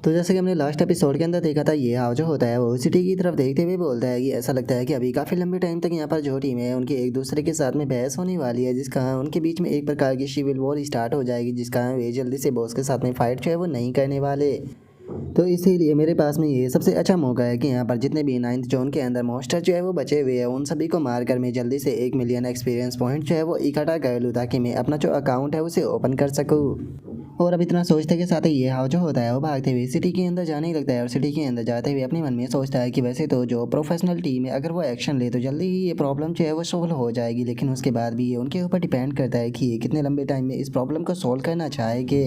तो जैसे कि हमने लास्ट एपिसोड के अंदर देखा था, ये हाव जो होता है वो सिटी की तरफ देखते हुए बोलता है कि ऐसा लगता है कि अभी काफ़ी लंबे टाइम तक यहाँ पर जो टीम है उनकी एक दूसरे के साथ में बहस होने वाली है, जिसका उनके बीच में एक प्रकार की सिविल वॉर स्टार्ट हो जाएगी, जिसका वे जल्दी से बॉस के साथ में फाइट जो है वो नहीं करने वाले। तो इसीलिए मेरे पास में ये सबसे अच्छा मौका है कि यहाँ पर जितने भी 9th जोन के अंदर मॉन्स्टर जो है वो बचे हुए हैं, उन सभी को मारकर मैं जल्दी से 1 मिलियन एक्सपीरियंस पॉइंट जो है वो इकट्ठा कर लूँ, ताकि मैं अपना जो अकाउंट है उसे ओपन कर सकूँ। और अब इतना सोचते के साथ ही ये हाव जो होता है वो भागते हुए सिटी के अंदर जाने लगता है, और सिटी के अंदर जाते हुए अपने मन में सोचता है कि वैसे तो जो प्रोफेशनल टीम है अगर वो एक्शन ले तो जल्दी ही ये प्रॉब्लम जो है वो सोल्व हो जाएगी, लेकिन उसके बाद भी ये उनके ऊपर डिपेंड करता है कि ये कितने लंबे टाइम में इस प्रॉब्लम को सोल्व करना चाहेंगे।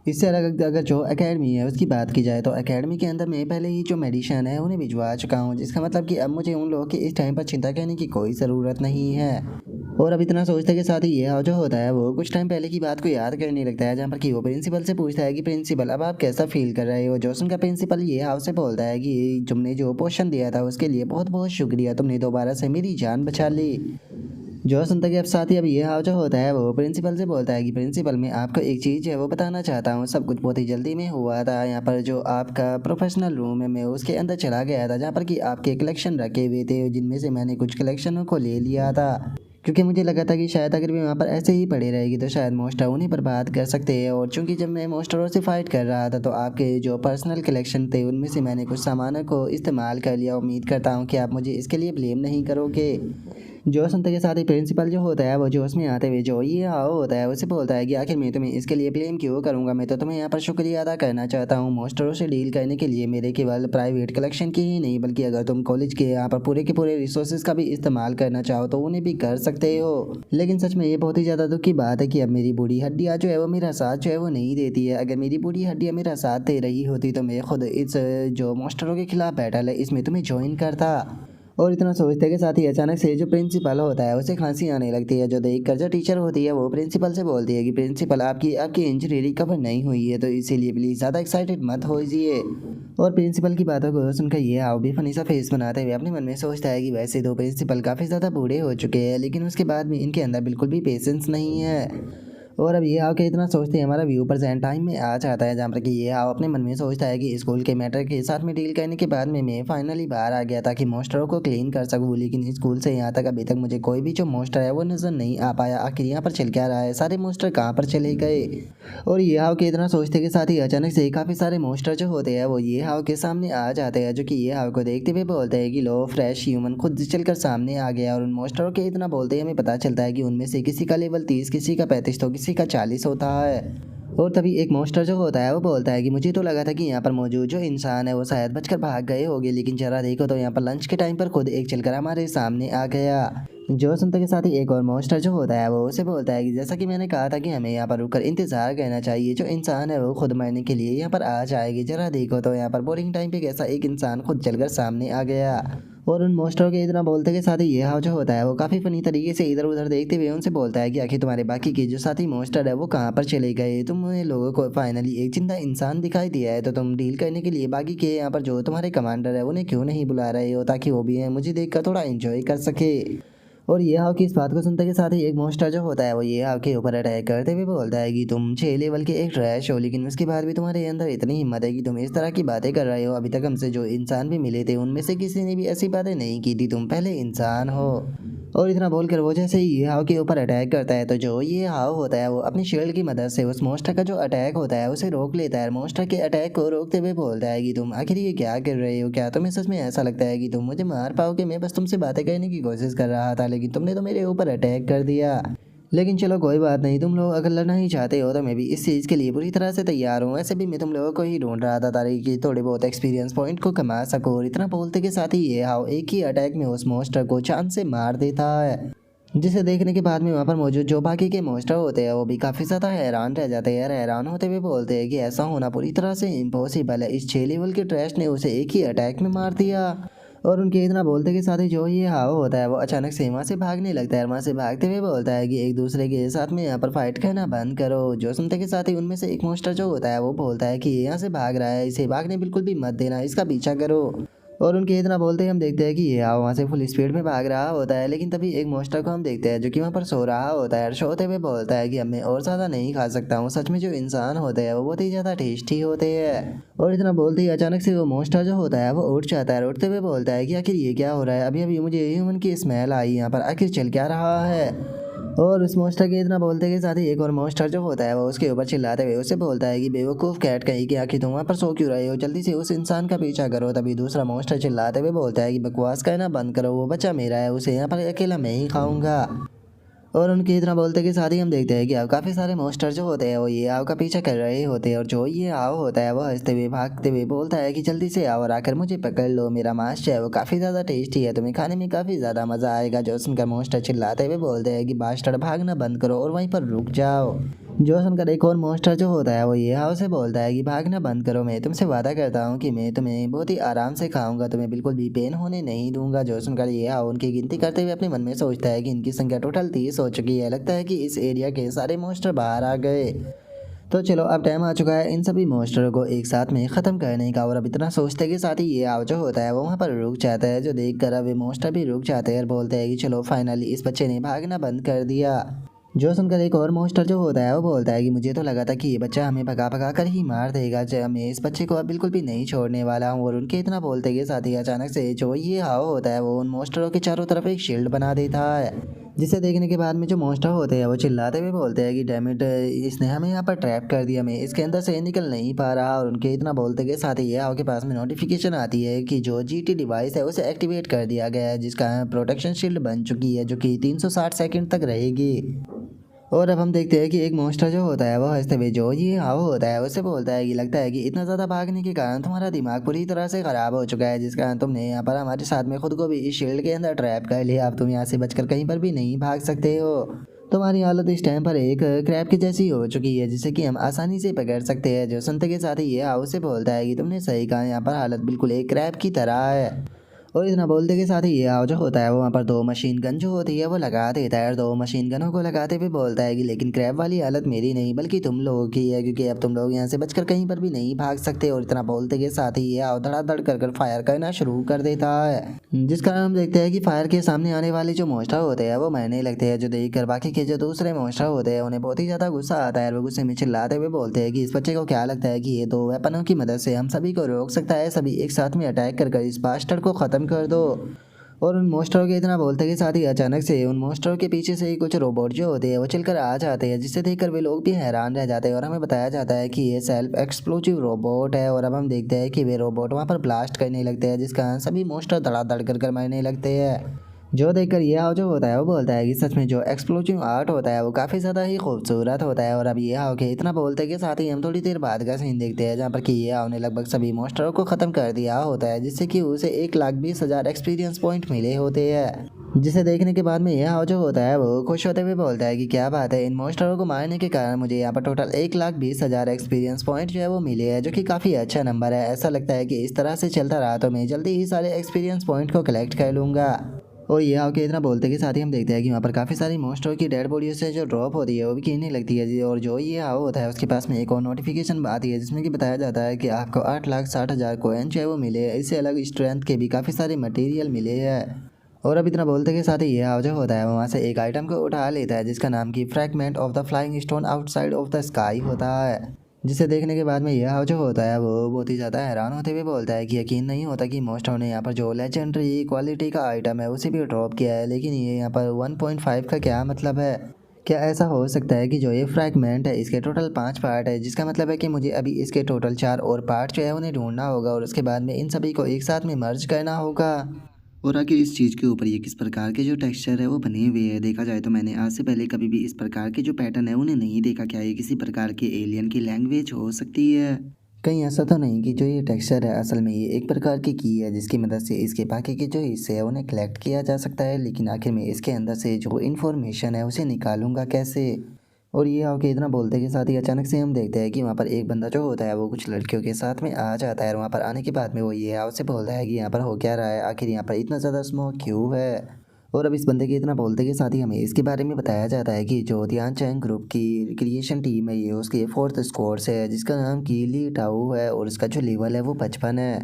इससे अलग अगर जो एकेडमी है उसकी बात की जाए, तो एकेडमी के अंदर मैं पहले ही जो मेडिसिन है उन्हें भिजवा चुका हूँ, जिसका मतलब कि अब मुझे उन लोगों की इस टाइम पर चिंता करने की कोई ज़रूरत नहीं है। और अब इतना सोचते के साथ ही ये हाव जो होता है वो कुछ टाइम पहले की बात को याद करने लगता है, जहाँ पर कि वो प्रिंसिपल से पूछता है कि प्रिंसिपल अब आप कैसा फील कर रहे हो। जोसन का प्रिंसिपल ये हाव से बोलता है कि तुमने जो पोशन दिया था उसके लिए बहुत बहुत शुक्रिया, तुमने दोबारा से मेरी जान बचा ली। जो सुनता कि अब साथ ही अब ये हाव जो होता है वो प्रिंसिपल से बोलता है कि प्रिंसिपल मैं आपको एक चीज़ है वो बताना चाहता हूँ, सब कुछ बहुत ही जल्दी में हुआ था। यहाँ पर जो आपका प्रोफेशनल रूम है मैं उसके अंदर चला गया था, जहाँ पर कि आपके कलेक्शन रखे हुए थे, जिनमें से मैंने कुछ कलेक्शनों को ले लिया था, क्योंकि मुझे लगा था कि शायद अगर मैं वहाँ पर ऐसे ही पड़ी रहेगी तो शायद मॉन्स्टर उन्हीं पर बात कर सकते हैं। और चूंकि जब मैं मॉन्स्टरों से फाइट कर रहा था तो आपके जो पर्सनल कलेक्शन थे उनमें से मैंने कुछ सामानों को इस्तेमाल कर लिया। उम्मीद करता हूँ कि आप मुझे इसके लिए ब्लेम नहीं करोगे। जो सुनते के साथ ही प्रिंसिपल जो होता है वो जोश में आते हुए जो ये हाव होता है उसे बोलता है कि आखिर मैं तुम्हें इसके लिए ब्लेम क्यों करूँगा, मैं तो तुम्हें यहाँ पर शुक्रिया अदा करना चाहता हूँ मॉन्स्टरों से डील करने के लिए, मेरे केवल प्राइवेट कलेक्शन की ही नहीं बल्कि अगर तुम कॉलेज के यहाँ पर पूरे के पूरे रिसोर्सेज का भी इस्तेमाल करना चाहो तो उन्हें भी कर सकते हो। लेकिन सच में ये बहुत ही ज़्यादा दुख की बात है कि अब मेरी बूढ़ी हड्डियाँ जो है वो मेरा साथ जो है वो नहीं देती है। अगर मेरी बूढ़ी हड्डियाँ मेरा साथ दे रही होती तो मैं खुद इस जो मॉन्स्टरों के खिलाफ बैटल है इसमें तुम्हें ज्वाइन करता। और इतना सोचते के साथ ही अचानक से जो प्रिंसिपल होता है उसे खांसी आने लगती है, जो देखकर जो टीचर होती है वो प्रिंसिपल से बोलती है कि प्रिंसिपल आपकी आपकी इंजरी रिकवर नहीं हुई है, तो इसीलिए प्लीज़ ज़्यादा एक्साइटेड मत होइए। और प्रिंसिपल की बातों को सुनकर ये हाव भी फनी सा फेस बनाते हुए अपने मन में सोचता है कि वैसे तो प्रिंसिपल काफ़ी ज़्यादा बूढ़े हो चुके हैं, लेकिन उसके बाद भी इनके अंदर बिल्कुल भी पेशेंस नहीं है। और अब ये हाव के इतना सोचते हैं हमारा व्यू प्रेजेंट टाइम में आ जाता है, जहाँ पर कि ये हाव अपने मन में सोचता है कि स्कूल के मैटर के साथ में डील करने के बाद में मैं फाइनली बाहर आ गया ताकि मॉन्स्टरों को क्लीन कर सकूँ, लेकिन स्कूल से यहाँ तक अभी तक मुझे कोई भी जो मॉन्स्टर है वो नज़र नहीं आ पाया। आखिर यहाँ पर चल क्या रहा है, सारे मॉन्स्टर कहाँ पर चले गए। और ये हाव के इतना सोचते के साथ ही अचानक से काफ़ी सारे मॉन्स्टर जो होते हैं वो ये हाव के सामने आ जाते हैं, जो कि ये हाव को देखते हुए बोलते हैं कि लो फ्रेश ह्यूमन खुद चलकर सामने आ गया। और उन मॉन्स्टरों के इतना बोलते ही हमें पता चलता है कि उनमें से किसी का लेवल 30, किसी का 35 तो किसी का 40 होता है। और तभी एक मॉन्स्टर जो होता है वो बोलता है कि मुझे तो लगा था कि यहाँ पर मौजूद जो इंसान है वो शायद बचकर भाग गए होंगे, लेकिन जरा देखो तो यहाँ पर लंच के टाइम पर खुद एक चलकर हमारे सामने आ गया। जो सुनते के साथ ही एक और मॉन्स्टर जो होता है वो उसे बोलता है कि जैसा कि मैंने कहा था कि हमें यहाँ पर रुककर इंतजार करना चाहिए, जो इंसान है वो खुद मरने के लिए यहाँ पर आ जाएगी। जरा देखो तो यहाँ पर बोरिंग टाइम पे कैसा एक इंसान खुद चलकर सामने आ गया। और उन मॉन्स्टरों के इतना बोलते के साथ ही ये हाव जो होता है वो काफ़ी फनी तरीके से इधर उधर देखते हुए उनसे बोलता है कि आखिर तुम्हारे बाकी के जो साथी मॉन्स्टर है वो कहाँ पर चले गए, तुमने लोगों को फाइनली एक जिंदा इंसान दिखाई दिया है तो तुम डील करने के लिए बाकी के यहाँ पर जो तुम्हारे कमांडर है उन्हें क्यों नहीं बुला रहे हो, ताकि वो भी है मुझे देखकर थोड़ा एंजॉय कर सके। और ये हाव की इस बात को सुनते के साथ ही एक मॉन्स्टर जो होता है वो ये हाव के ऊपर अटैक करते हुए बोलता है कि तुम 6 लेवल के एक ट्रैश हो, लेकिन उसके बाद भी तुम्हारे अंदर इतनी हिम्मत है कि तुम इस तरह की बातें कर रहे हो। अभी तक हमसे जो इंसान भी मिले थे उनमें से किसी ने भी ऐसी बातें नहीं की थी, तुम पहले इंसान हो। और इतना बोलकर वो जैसे ही ये हाव के ऊपर अटैक करता है तो जो ये हाव होता है वो अपनी शील्ड की मदद से उस मॉन्स्टर का जो अटैक होता है उसे रोक लेता है। मॉन्स्टर के अटैक को रोकते हुए बोलता है कि तुम आखिर ये क्या कर रहे हो, क्या तुम्हें सच में ऐसा लगता है कि तुम मुझे मार पाओगे, मैं बस तुमसे बातें करने की कोशिश कर रहा था लेकिन तुमने तो मेरे ऊपर अटैक कर दिया। लेकिन चलो कोई बात नहीं, तुम लोग अगर लड़ना ही चाहते हो तो मैं भी इस चीज़ के लिए पूरी तरह से तैयार हूँ। वैसे भी मैं तुम लोगों को ही ढूंढ रहा था ताकि थोड़े बहुत एक्सपीरियंस पॉइंट को कमा सको। और इतना बोलते के साथ ही ये हाव एक ही अटैक में उस मॉन्स्टर को चांद से मार देता है, जिसे देखने के बाद में वहाँ पर मौजूद जो बाकी के मॉन्स्टर होते हैं वो भी काफ़ी ज़्यादा हैरान रह जाते हैं। हैरान होते हुए बोलते हैं कि ऐसा होना पूरी तरह से इम्पॉसिबल है, इस 6 लेवल के ट्रैश ने उसे एक ही अटैक में मार दिया। और उनके इतना बोलते के साथ ही जो ये हाव होता है वो अचानक से वहाँ से भागने लगता है। वहाँ से भागते हुए बोलता है कि एक दूसरे के साथ में यहाँ पर फाइट करना बंद करो। जो सुनते के साथ ही उनमें से एक मॉन्स्टर जो होता है वो बोलता है कि ये यहाँ से भाग रहा है, इसे भागने बिल्कुल भी मत देना, इसका पीछा करो। और उनके इतना बोलते ही हम देखते हैं कि ये आओ वहाँ से फुल स्पीड में भाग रहा होता है, लेकिन तभी एक मॉन्स्टर को हम देखते हैं जो कि वहाँ पर सो रहा होता है और सोते हुए बोलता है कि अब मैं और ज़्यादा नहीं खा सकता हूँ। सच में जो इंसान होते हैं वो बहुत ही ज़्यादा टेस्टी होते हैं। और इतना बोलते ही अचानक से वो मॉन्स्टर जो होता है वो उठ जाता है। उठते हुए बोलता है कि आखिर ये क्या हो रहा है, अभी अभी मुझे ह्यूमन की स्मेल आई यहाँ पर, आखिर चल क्या रहा है। और उस मॉन्स्टर के इतना बोलते के साथ ही एक और मॉन्स्टर जो होता है वो उसके ऊपर चिल्लाते हुए उससे बोलता है कि बेवकूफ़ कैट कहीं कि आखिर तुम वहाँ पर सो क्यों रहे हो, जल्दी से उस इंसान का पीछा करो। तभी दूसरा मॉन्स्टर चिल्लाते हुए बोलता है कि बकवास कहना बंद करो, वो बच्चा मेरा है, उसे यहाँ पर अकेला मैं ही खाऊंगा। और उनके इतना बोलते के साथ ही हम देखते हैं कि अब काफ़ी सारे मॉन्स्टर जो होते हैं वो ये आव का पीछा कर रहे होते हैं। और जो ये आव होता है वो हंसते हुए भागते हुए बोलता है कि जल्दी से आओ और आकर मुझे पकड़ लो, मेरा मांस जो है वो काफ़ी ज़्यादा टेस्टी है, तुम्हें खाने में काफ़ी ज़्यादा मज़ा आएगा। जो सुनकर मॉन्स्टर चिल्लाते हुए बोलते हैं कि बास्टर्ड भागना बंद करो और वहीं पर रुक जाओ। जो सुनकर एक और मॉन्स्टर जो होता है वो ये हाउ से बोलता है कि भागना बंद करो, मैं तुमसे वादा करता हूँ कि मैं तुम्हें बहुत ही आराम से खाऊंगा, तुम्हें बिल्कुल भी पेन होने नहीं दूंगा। जो सुनकर ये हाउ उनकी गिनती करते हुए अपने मन में सोचता है कि इनकी संख्या टोटल 30 हो चुकी है, लगता है कि इस एरिया के सारे मॉन्स्टर बाहर आ गए। तो चलो अब टाइम आ चुका है इन सभी मॉन्स्टरों को एक साथ में ख़त्म करने का। और अब इतना सोचते के साथ ही ये हाउ जो होता है वो वहाँ पर रुक जाता है, जो देख कर अब ये मॉन्स्टर भी रुक जाते हैं और बोलते हैं कि चलो फाइनली इस बच्चे ने भागना बंद कर दिया। जो सुनकर एक और मॉन्स्टर जो होता है वो बोलता है कि मुझे तो लगा था कि ये बच्चा हमें भगा भगा कर ही मार देगा, जो मैं इस बच्चे को अब बिल्कुल भी नहीं छोड़ने वाला हूँ। और उनके इतना बोलते के साथ ही अचानक से जो ये हाव होता है वो उन मॉन्स्टरों के चारों तरफ एक शील्ड बना देता है, जिसे देखने के बाद में जो मॉन्स्टर होते हैं वो चिल्लाते हुए बोलते हैं कि डैम इट, इसने हमें यहाँ पर ट्रैप कर दिया, मैं इसके अंदर से निकल नहीं पा रहा। और उनके इतना बोलते के साथ ही ये हाव के पास में नोटिफिकेशन आती है कि जो जीटी डिवाइस है उसे एक्टिवेट कर दिया गया है, जिसका प्रोटेक्शन शील्ड बन चुकी है जो कि 360 सेकंड तक रहेगी। और अब हम देखते हैं कि एक मॉन्स्टर जो होता है वो हंसते हुए जो ये हाव होता है उससे बोलता है कि लगता है कि इतना ज़्यादा भागने के कारण तुम्हारा दिमाग पूरी तरह से ख़राब हो चुका है, जिस कारण तुमने यहाँ पर हमारे साथ में खुद को भी इस शील्ड के अंदर ट्रैप कर लिया। अब तुम यहाँ से बचकर कहीं पर भी नहीं भाग सकते हो, तुम्हारी हालत इस टाइम पर एक क्रैब की जैसी हो चुकी है जिसे कि हम आसानी से पकड़ सकते हैं। जो सुनते के साथ ही ये हाउ से बोलता है कि तुमने सही कहा, यहाँ पर हालत बिल्कुल एक क्रैब की तरह है। और इतना बोलते के साथ ही ये हाव जो होता है वो वहाँ पर 2 मशीन गन जो होती है वो लगा देता है और 2 मशीन गनों को लगाते हुए बोलता है कि लेकिन क्रैब वाली हालत मेरी नहीं बल्कि तुम लोगों की है, क्योंकि अब तुम लोग यहाँ से बचकर कहीं पर भी नहीं भाग सकते। और इतना बोलते के साथ ही ये हाव धड़ाधड़ कर फायर करना शुरू कर देता है, जिस कारण हम देखते हैं कि फायर के सामने आने वाले जो मॉन्स्टर होते हैं वो मरने लगते हैं। जो देख कर बाकी के जो दूसरे मॉन्स्टर होते हैं उन्हें बहुत ही ज़्यादा गुस्सा आता है और वो गुस्से में चिल्लाते हुए बोलते हैं कि इस बच्चे को क्या लगता है कि ये 2 वेपनों की मदद से हम सभी को रोक सकता है, सभी एक साथ में अटैक कर इस बास्टर्ड को ख़त्म कर दो। और उन मॉन्स्टरों के इतना बोलते के साथ ही अचानक से उन मॉन्स्टरों के पीछे से ही कुछ रोबोट जो होते हैं वो चलकर आ जाते हैं, जिसे देखकर वे लोग भी हैरान रह जाते हैं। और हमें बताया जाता है कि ये सेल्फ एक्सप्लोजिव रोबोट है। और अब हम देखते हैं कि वे रोबोट वहाँ पर ब्लास्ट करने लगते हैं, जिस कारण सभी मॉन्स्टर धड़ाधड़ कर मरने लगते हैं। जो देखकर ये हाव जो होता है वो बोलता है कि सच में जो एक्सप्लोजिव आर्ट होता है वो काफ़ी ज़्यादा ही खूबसूरत होता है। और अब ये हाव के इतना बोलते के साथ ही हम थोड़ी देर बाद का सीन देखते हैं, जहाँ पर कि ये हाव ने लगभग सभी मॉन्स्टरों को ख़त्म कर दिया होता है, जिससे कि उसे 1,20,000 एक्सपीरियंस पॉइंट मिले होते हैं। जिसे देखने के बाद में ये हाव जो होता है वो खुश होते हुए बोलता है कि क्या बात है, इन मॉन्स्टरों को मारने के कारण मुझे यहाँ पर टोटल 1,20,000 एक्सपीरियंस पॉइंट जो है वो मिले हैं, जो कि काफ़ी अच्छा नंबर है। ऐसा लगता है कि इस तरह से चलता रहा तो मैं जल्दी ही सारे एक्सपीरियंस पॉइंट को कलेक्ट कर लूँगा। और ये आके इतना बोलते के साथ ही हम देखते हैं कि वहाँ पर काफ़ी सारी मॉन्स्टरों की डेड बॉडी से जो ड्रॉप होती है वो भी गिरने लगती है जी। और जो ये हाव होता है उसके पास में एक और नोटिफिकेशन आती है जिसमें कि बताया जाता है कि आपको 8,60,000 कोइन जो है वो मिले हैं, इससे अलग स्ट्रेंथ के भी काफ़ी सारे मटेरियल मिले हैं। और अब इतना बोलते के साथ ही ये हाव जो होता है वो वहाँ से एक आइटम को उठा लेता है, जिसका नाम की fragment of the flying stone outside of the sky होता है। जिसे देखने के बाद में यह हाव जो होता है वो बहुत ही ज़्यादा हैरान होते हुए बोलता है कि यकीन नहीं होता कि मॉन्स्टर ने यहाँ पर जो लेजेंडरी क्वालिटी का आइटम है उसे भी ड्रॉप किया है, लेकिन ये यहाँ पर 1.5 का क्या मतलब है। क्या ऐसा हो सकता है कि जो ये फ्रैगमेंट है इसके टोटल 5 पार्ट है, जिसका मतलब है कि मुझे अभी इसके टोटल 4 और पार्ट जो है उन्हें ढूंढना होगा और उसके बाद में इन सभी को एक साथ में मर्ज करना होगा। और आखिर इस चीज़ के ऊपर ये किस प्रकार के जो टेक्सचर है वो बने हुए हैं, देखा जाए तो मैंने आज से पहले कभी भी इस प्रकार के जो पैटर्न है उन्हें नहीं देखा। क्या ये किसी प्रकार के एलियन की लैंग्वेज हो सकती है? कहीं ऐसा तो नहीं कि जो ये टेक्सचर है असल में ये एक प्रकार की है जिसकी मदद से इसके बाकी के जो हिस्से हैं उन्हें कलेक्ट किया जा सकता है, लेकिन आखिर में इसके अंदर से जो इन्फॉर्मेशन है उसे निकालूंगा कैसे। और ये आके इतना बोलते के साथ ही अचानक से हम देखते हैं कि वहाँ पर एक बंदा जो होता है वो कुछ लड़कियों के साथ में आ जाता है। और वहाँ पर आने के बाद में वो ये हाव से बोलता है कि यहाँ पर हो क्या रहा है, आखिर यहाँ पर इतना ज़्यादा स्मोक क्यों है। और अब इस बंदे के इतना बोलते के साथ ही हमें इसके बारे में बताया जाता है कि जो ध्यानचंद ग्रुप की क्रिएशन टीम है ये उसके 4th स्क्वाड से है, जिसका नाम की ली टाऊ है और उसका जो लेवल है वो 55 है।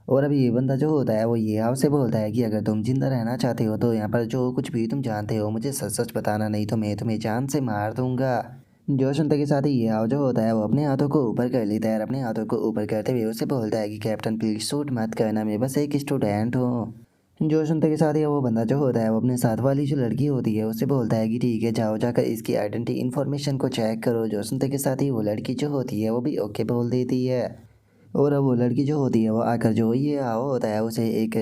और अभी ये बंदा जो होता है वो ये हाव से बोलता है कि अगर तुम जिंदा रहना चाहते हो तो यहाँ पर जो कुछ भी तुम जानते हो मुझे सच सच बताना, नहीं तो मैं तुम्हें जान से मार दूंगा। जो सुनते के साथ ही ये हाव जो होता है वो अपने हाथों को ऊपर कर लेता है और अपने हाथों को ऊपर करते हुए उससे बोलता है कि कैप्टन प्लीज शूट मत करना, मैं बस एक स्टूडेंट हूँ। जो सुनते के साथ ही वो बंदा जो होता है वो अपने साथ वाली जो लड़की होती है उससे बोलता है कि ठीक है जाओ जाकर इसकी आइडेंटिटी इन्फॉर्मेशन को चेक करो। जो सुनते के साथ ही वो लड़की जो होती है वो भी ओके बोल देती है। और अब वो लड़की जो होती है वो आकर जो ये आओ होता है उसे एक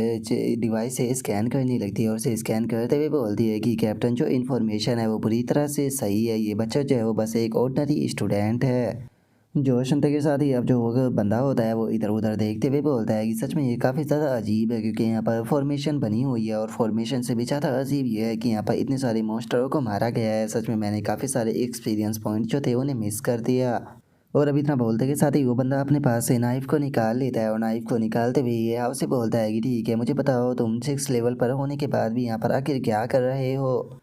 डिवाइस से स्कैन करने लगती है और उसे स्कैन करते हुए बोलती है कि कैप्टन जो इन्फॉर्मेशन है वो पूरी तरह से सही है, ये बच्चा जो है वो बस एक ऑर्डिनरी स्टूडेंट है। जो सुनते के साथ ही अब जो वो बंदा होता है वो इधर उधर देखते हुए बोलता है कि सच में ये काफ़ी ज़्यादा अजीब है, क्योंकि यहाँ पर फॉर्मेशन बनी हुई है और फॉर्मेशन से भी ज़्यादा अजीब ये है कि यहाँ पर इतने सारे मॉन्स्टरों को मारा गया है। सच में मैंने काफ़ी सारे एक्सपीरियंस पॉइंट जो थे उन्हें मिस कर दिया। और अभी इतना बोलते के साथ ही वो बंदा अपने पास से नाइफ़ को निकाल लेता है और नाइफ़ को निकालते हुए ये हाउ से बोलता है कि ठीक है मुझे बताओ तुम 6 लेवल पर होने के बाद भी यहाँ पर आखिर क्या कर रहे हो।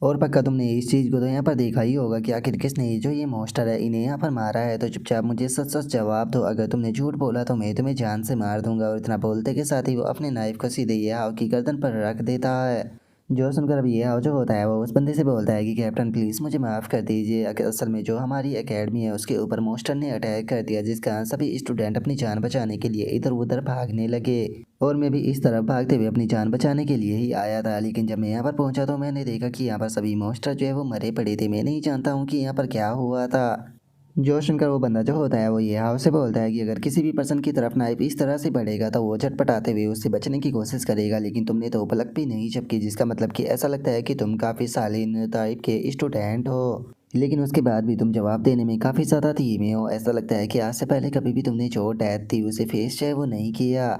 और पक्का तुमने इस चीज़ को तो यहाँ पर देखा ही होगा कि आखिर किसने ये जो ये मॉन्स्टर है इन्हें यहाँ पर मारा है, तो चुपचाप मुझे सच सच जवाब दो, अगर तुमने झूठ बोला तो मैं तुम्हें जान से मार दूंगा। और इतना बोलते के साथ ही वो अपने नाइफ को सीधे ये हाव की गर्दन पर रख देता है। जो सुनकर अब ये हाव जो होता है वो उस बंदे से बोलता है कि कैप्टन प्लीज़ मुझे माफ़ कर दीजिए, असल में जो हमारी एकेडमी है उसके ऊपर मॉन्स्टर ने अटैक कर दिया, जिस कारण सभी स्टूडेंट अपनी जान बचाने के लिए इधर उधर भागने लगे। और मैं भी इस तरफ भागते हुए अपनी जान बचाने के लिए ही आया था, लेकिन जब मैं यहाँ पर पहुंचा तो मैंने देखा कि यहाँ पर सभी मॉन्स्टर जो है वो मरे पड़े थे। मैं नहीं जानता हूँ कि यहाँ पर क्या हुआ था। जो सुनकर वो बंदा जो होता है वो ये हाव से बोलता है कि अगर किसी भी पर्सन की तरफ नाइफ इस तरह से बढ़ेगा तो वो झटपटाते हुए उससे बचने की कोशिश करेगा, लेकिन तुमने तो पलक भी नहीं झपकी, जिसका मतलब कि ऐसा लगता है कि तुम काफ़ी शालीन टाइप के स्टूडेंट हो, लेकिन उसके बाद भी तुम जवाब देने में काफ़ी ज़्यादा धीमे हो। ऐसा लगता है कि आज से पहले कभी भी तुमने जो डेथ थी उसे फेस जो है वो नहीं किया।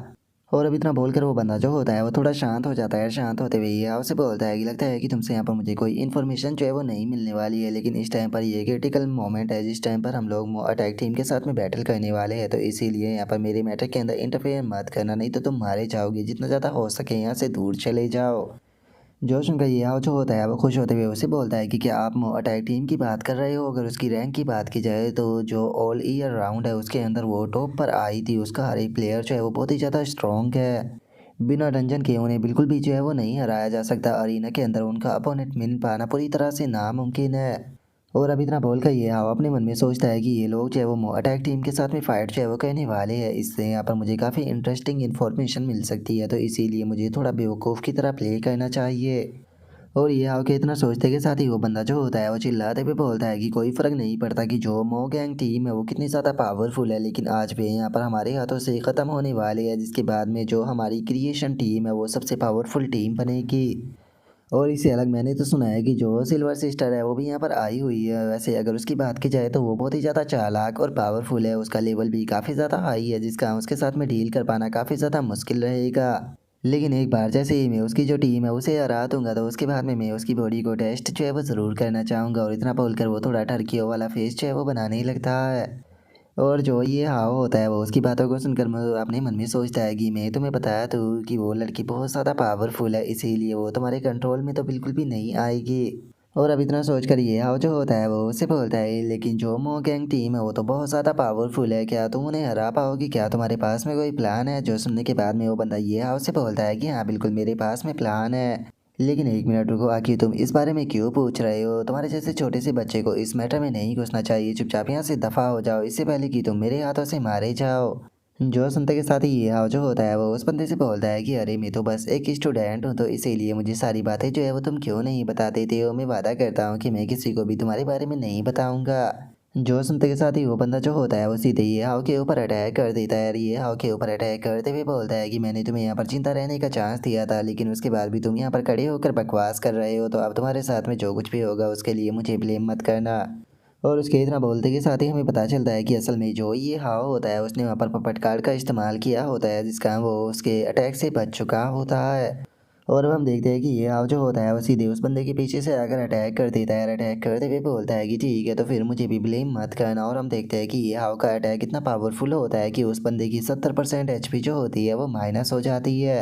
और अब इतना बोलकर वो बंदा जो होता है वो थोड़ा शांत हो जाता है। शांत होते हुए ये आपसे बोलता है कि लगता है कि तुमसे यहाँ पर मुझे कोई इन्फॉर्मेशन जो है वो नहीं मिलने वाली है, लेकिन इस टाइम पर ये क्रिटिकल मोमेंट है जिस टाइम पर हम लोग अटैक टीम के साथ में बैटल करने वाले हैं, तो इसीलिए यहाँ पर मेरे मैटर के अंदर इंटरफेयर मत करना, नहीं तो तुम मारे जाओगे। जितना ज़्यादा हो सके यहाँ से दूर चले जाओ। जोश उनका ये हाव जो होता है वो खुश होते हुए उसे बोलता है कि क्या आप अटैक टीम की बात कर रहे हो। अगर उसकी रैंक की बात की जाए तो जो ऑल ईयर राउंड है उसके अंदर वो टॉप पर आई थी। उसका हर एक प्लेयर जो है वो बहुत ही ज़्यादा स्ट्रॉन्ग है, बिना डंजन के उन्हें बिल्कुल भी जो है वो नहीं हराया जा सकता। अरीना के अंदर उनका अपोनेंट मिल पाना पूरी तरह से नामुमकिन है। और अभी इतना बोल कर ये हाव अपने मन में सोचता है कि ये लोग जो है वो अटैक टीम के साथ में फ़ाइट जो है वो करने वाले हैं, इससे यहाँ पर मुझे काफ़ी इंटरेस्टिंग इन्फॉर्मेशन मिल सकती है, तो इसीलिए मुझे थोड़ा बेवकूफ़ की तरह प्ले करना चाहिए। और ये हाव के इतना सोचते के साथ ही वो बंदा जो होता है वो चिल्लाते हुए बोलता है कि कोई फ़र्क नहीं पड़ता कि जो मो गैंग टीम है वो कितनी ज़्यादा पावरफुल है, लेकिन आज भी यहाँ पर हमारे हाथों से ख़त्म होने वाली है, जिसके बाद में जो हमारी क्रिएशन टीम है वो सबसे पावरफुल टीम बनेगी। और इससे अलग मैंने तो सुना है कि जो सिल्वर सिस्टर है वो भी यहाँ पर आई हुई है। वैसे अगर उसकी बात की जाए तो वो बहुत ही ज़्यादा चालाक और पावरफुल है, उसका लेवल भी काफ़ी ज़्यादा हाई है, जिसका उसके साथ में डील कर पाना काफ़ी ज़्यादा मुश्किल रहेगा। लेकिन एक बार जैसे ही मैं उसकी जो टीम है उसे हरा दूंगा तो उसके बाद में मैं उसकी बॉडी को टेस्ट जो है वो ज़रूर करना चाहूँगा। और इतना बोलकर वो थोड़ा टर्कियों वाला फेस जो है वो बनाने लगता है। और जो ये हाव होता है वो उसकी बातों को सुनकर मैं अपने मन में सोचता है कि मैं तुम्हें बताया तो कि वो लड़की बहुत ज़्यादा पावरफुल है, इसीलिए वो तुम्हारे कंट्रोल में तो बिल्कुल भी नहीं आएगी। और अब इतना सोच कर ये हाव जो होता है वो उससे बोलता है लेकिन जो मो गैंग टीम है वो तो बहुत ज़्यादा पावरफुल है, क्या तुम उन्हें हरा पाओगी, क्या तुम्हारे पास में कोई प्लान है। जो सुनने के बाद में वो बंदा ये हाव से बोलता है कि हाँ बिल्कुल मेरे पास में प्लान है, लेकिन एक मिनट रुको, आखिर तुम इस बारे में क्यों पूछ रहे हो। तुम्हारे जैसे छोटे से बच्चे को इस मैटर में नहीं घुसना चाहिए, चुपचाप यहाँ से दफ़ा हो जाओ इससे पहले कि तुम मेरे हाथों से मारे जाओ। जो सुनते के साथ ही ये हाव जो होता है वो उस बंदे से बोलता है कि अरे मैं तो बस एक स्टूडेंट हूँ, तो इसीलिए मुझे सारी बातें जो है वो तुम क्यों नहीं बता देते हो। मैं वादा करता हूँ कि मैं किसी को भी तुम्हारे बारे में नहीं बताऊँगा। जो सुनते के साथ ही वो बंदा जो होता है वो सीधे ये हाव के ऊपर अटैक कर देता है। और ये हाव के ऊपर अटैक करते हुए बोलता है कि मैंने तुम्हें यहाँ पर जिंदा रहने का चांस दिया था, लेकिन उसके बाद भी तुम यहाँ पर खड़े होकर बकवास कर रहे हो, तो अब तुम्हारे साथ में जो कुछ भी होगा उसके लिए मुझे ब्लेम मत करना। और उसके इतना बोलते के साथ ही हमें पता चलता है कि असल में जो ये हाव होता है उसने वहाँ पर पपट कार्ड का इस्तेमाल किया होता है, जिसका वो उसके अटैक से बच चुका होता है। और अब हम देखते हैं कि ये हाव जो होता है वो सीधे उस बंदे के पीछे से आकर अटैक कर देता है। और अटैक करते हुए बोलता है कि ठीक है तो फिर मुझे भी ब्लेम मत करना। और हम देखते हैं कि ये हाव का अटैक इतना पावरफुल होता है कि उस बंदे की 70% HP जो होती है वो माइनस हो जाती है।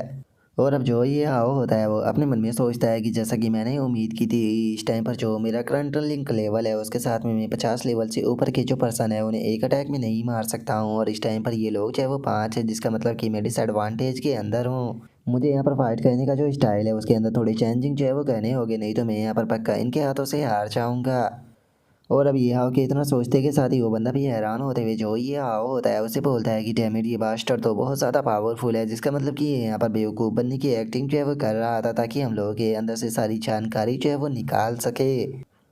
और अब जो ये हाओ होता है वो अपने मन में सोचता है कि जैसा कि मैंने उम्मीद की थी, इस टाइम पर जो मेरा करंट लिंक लेवल है उसके साथ में मैं 50 लेवल से ऊपर के जो पर्सन है उन्हें एक अटैक में नहीं मार सकता हूँ, और इस टाइम पर ये लोग चाहे वो 5 है, जिसका मतलब कि मैं डिसएडवांटेज के अंदर हूँ। मुझे यहाँ पर फाइट करने का जो स्टाइल है उसके अंदर थोड़ी चेंजिंग जो है वो करने होगी, नहीं तो मैं यहाँ पर पक्का इनके हाथों से हार जाऊँगा। और अब ये हाओ के इतना सोचते के साथ ही वो बंदा भी हैरान होते हुए जो ये हाओ होता है उसे बोलता है कि डैमेट ये बास्टर तो बहुत ज़्यादा पावरफुल है, जिसका मतलब कि ये यहाँ पर बेवकूफ़ बनने की एक्टिंग जो है वो कर रहा था ताकि हम लोगों के अंदर से सारी जानकारी जो है वो निकाल सके।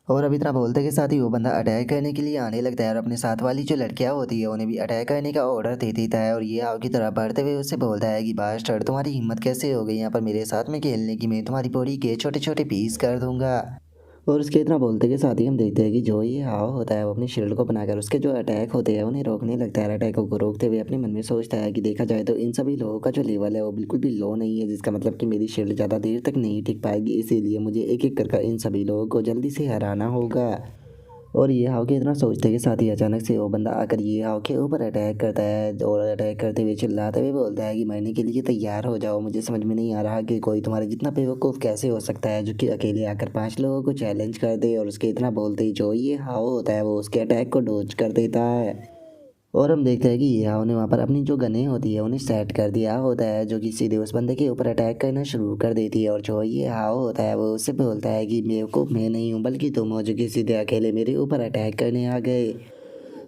और अब इतना बोलते के साथ ही वो बंदा अटैक करने के लिए आने लगता है और अपने साथ वाली जो लड़कियां होती है उन्हें भी अटैक करने का ऑर्डर दे देता है, और ये हाओ की तरफ बढ़ते हुए उससे बोलता है कि बास्टर तुम्हारी हिम्मत कैसे हो गई यहाँ पर मेरे साथ में खेलने की, मैं तुम्हारी बॉडी के छोटे छोटे पीस कर दूंगा। और उसके इतना बोलते के साथ ही हम देखते हैं कि जो ये हाव होता है वो अपनी शील्ड को बनाकर उसके जो अटैक होते हैं उन्हें रोकने लगता है। अटैकों को रोकते हुए अपने मन में सोचता है कि देखा जाए तो इन सभी लोगों का जो लेवल है वो बिल्कुल भी लो नहीं है, जिसका मतलब कि मेरी शील्ड ज़्यादा देर तक नहीं टिक पाएगी, इसीलिए मुझे एक एक कर इन सभी लोगों को जल्दी से हराना होगा। और ये हाव के इतना सोचते के साथ ही अचानक से वो बंदा आकर ये हाव के ऊपर अटैक करता है, और अटैक करते हुए चिल्लाते हुए बोलता है कि मरने के लिए तैयार हो जाओ। मुझे समझ में नहीं आ रहा कि कोई तुम्हारे जितना बेवकूफ़ कैसे हो सकता है जो कि अकेले आकर 5 लोगों को चैलेंज कर दे। और उसके इतना बोलते ही जो ये हाव होता है वो उसके अटैक को डोज कर देता है। और हम देखते हैं कि यहाँ ने वहाँ पर अपनी जो गनें होती है उन्हें सेट कर दिया होता है, जो कि सीधे उस बंदे के ऊपर अटैक करना शुरू कर देती है। और जो ये हाव होता है वो उससे बोलता है कि बेवकूफ़ मैं नहीं हूँ बल्कि तुम हो, जो कि सीधे अकेले मेरे ऊपर अटैक करने आ गए।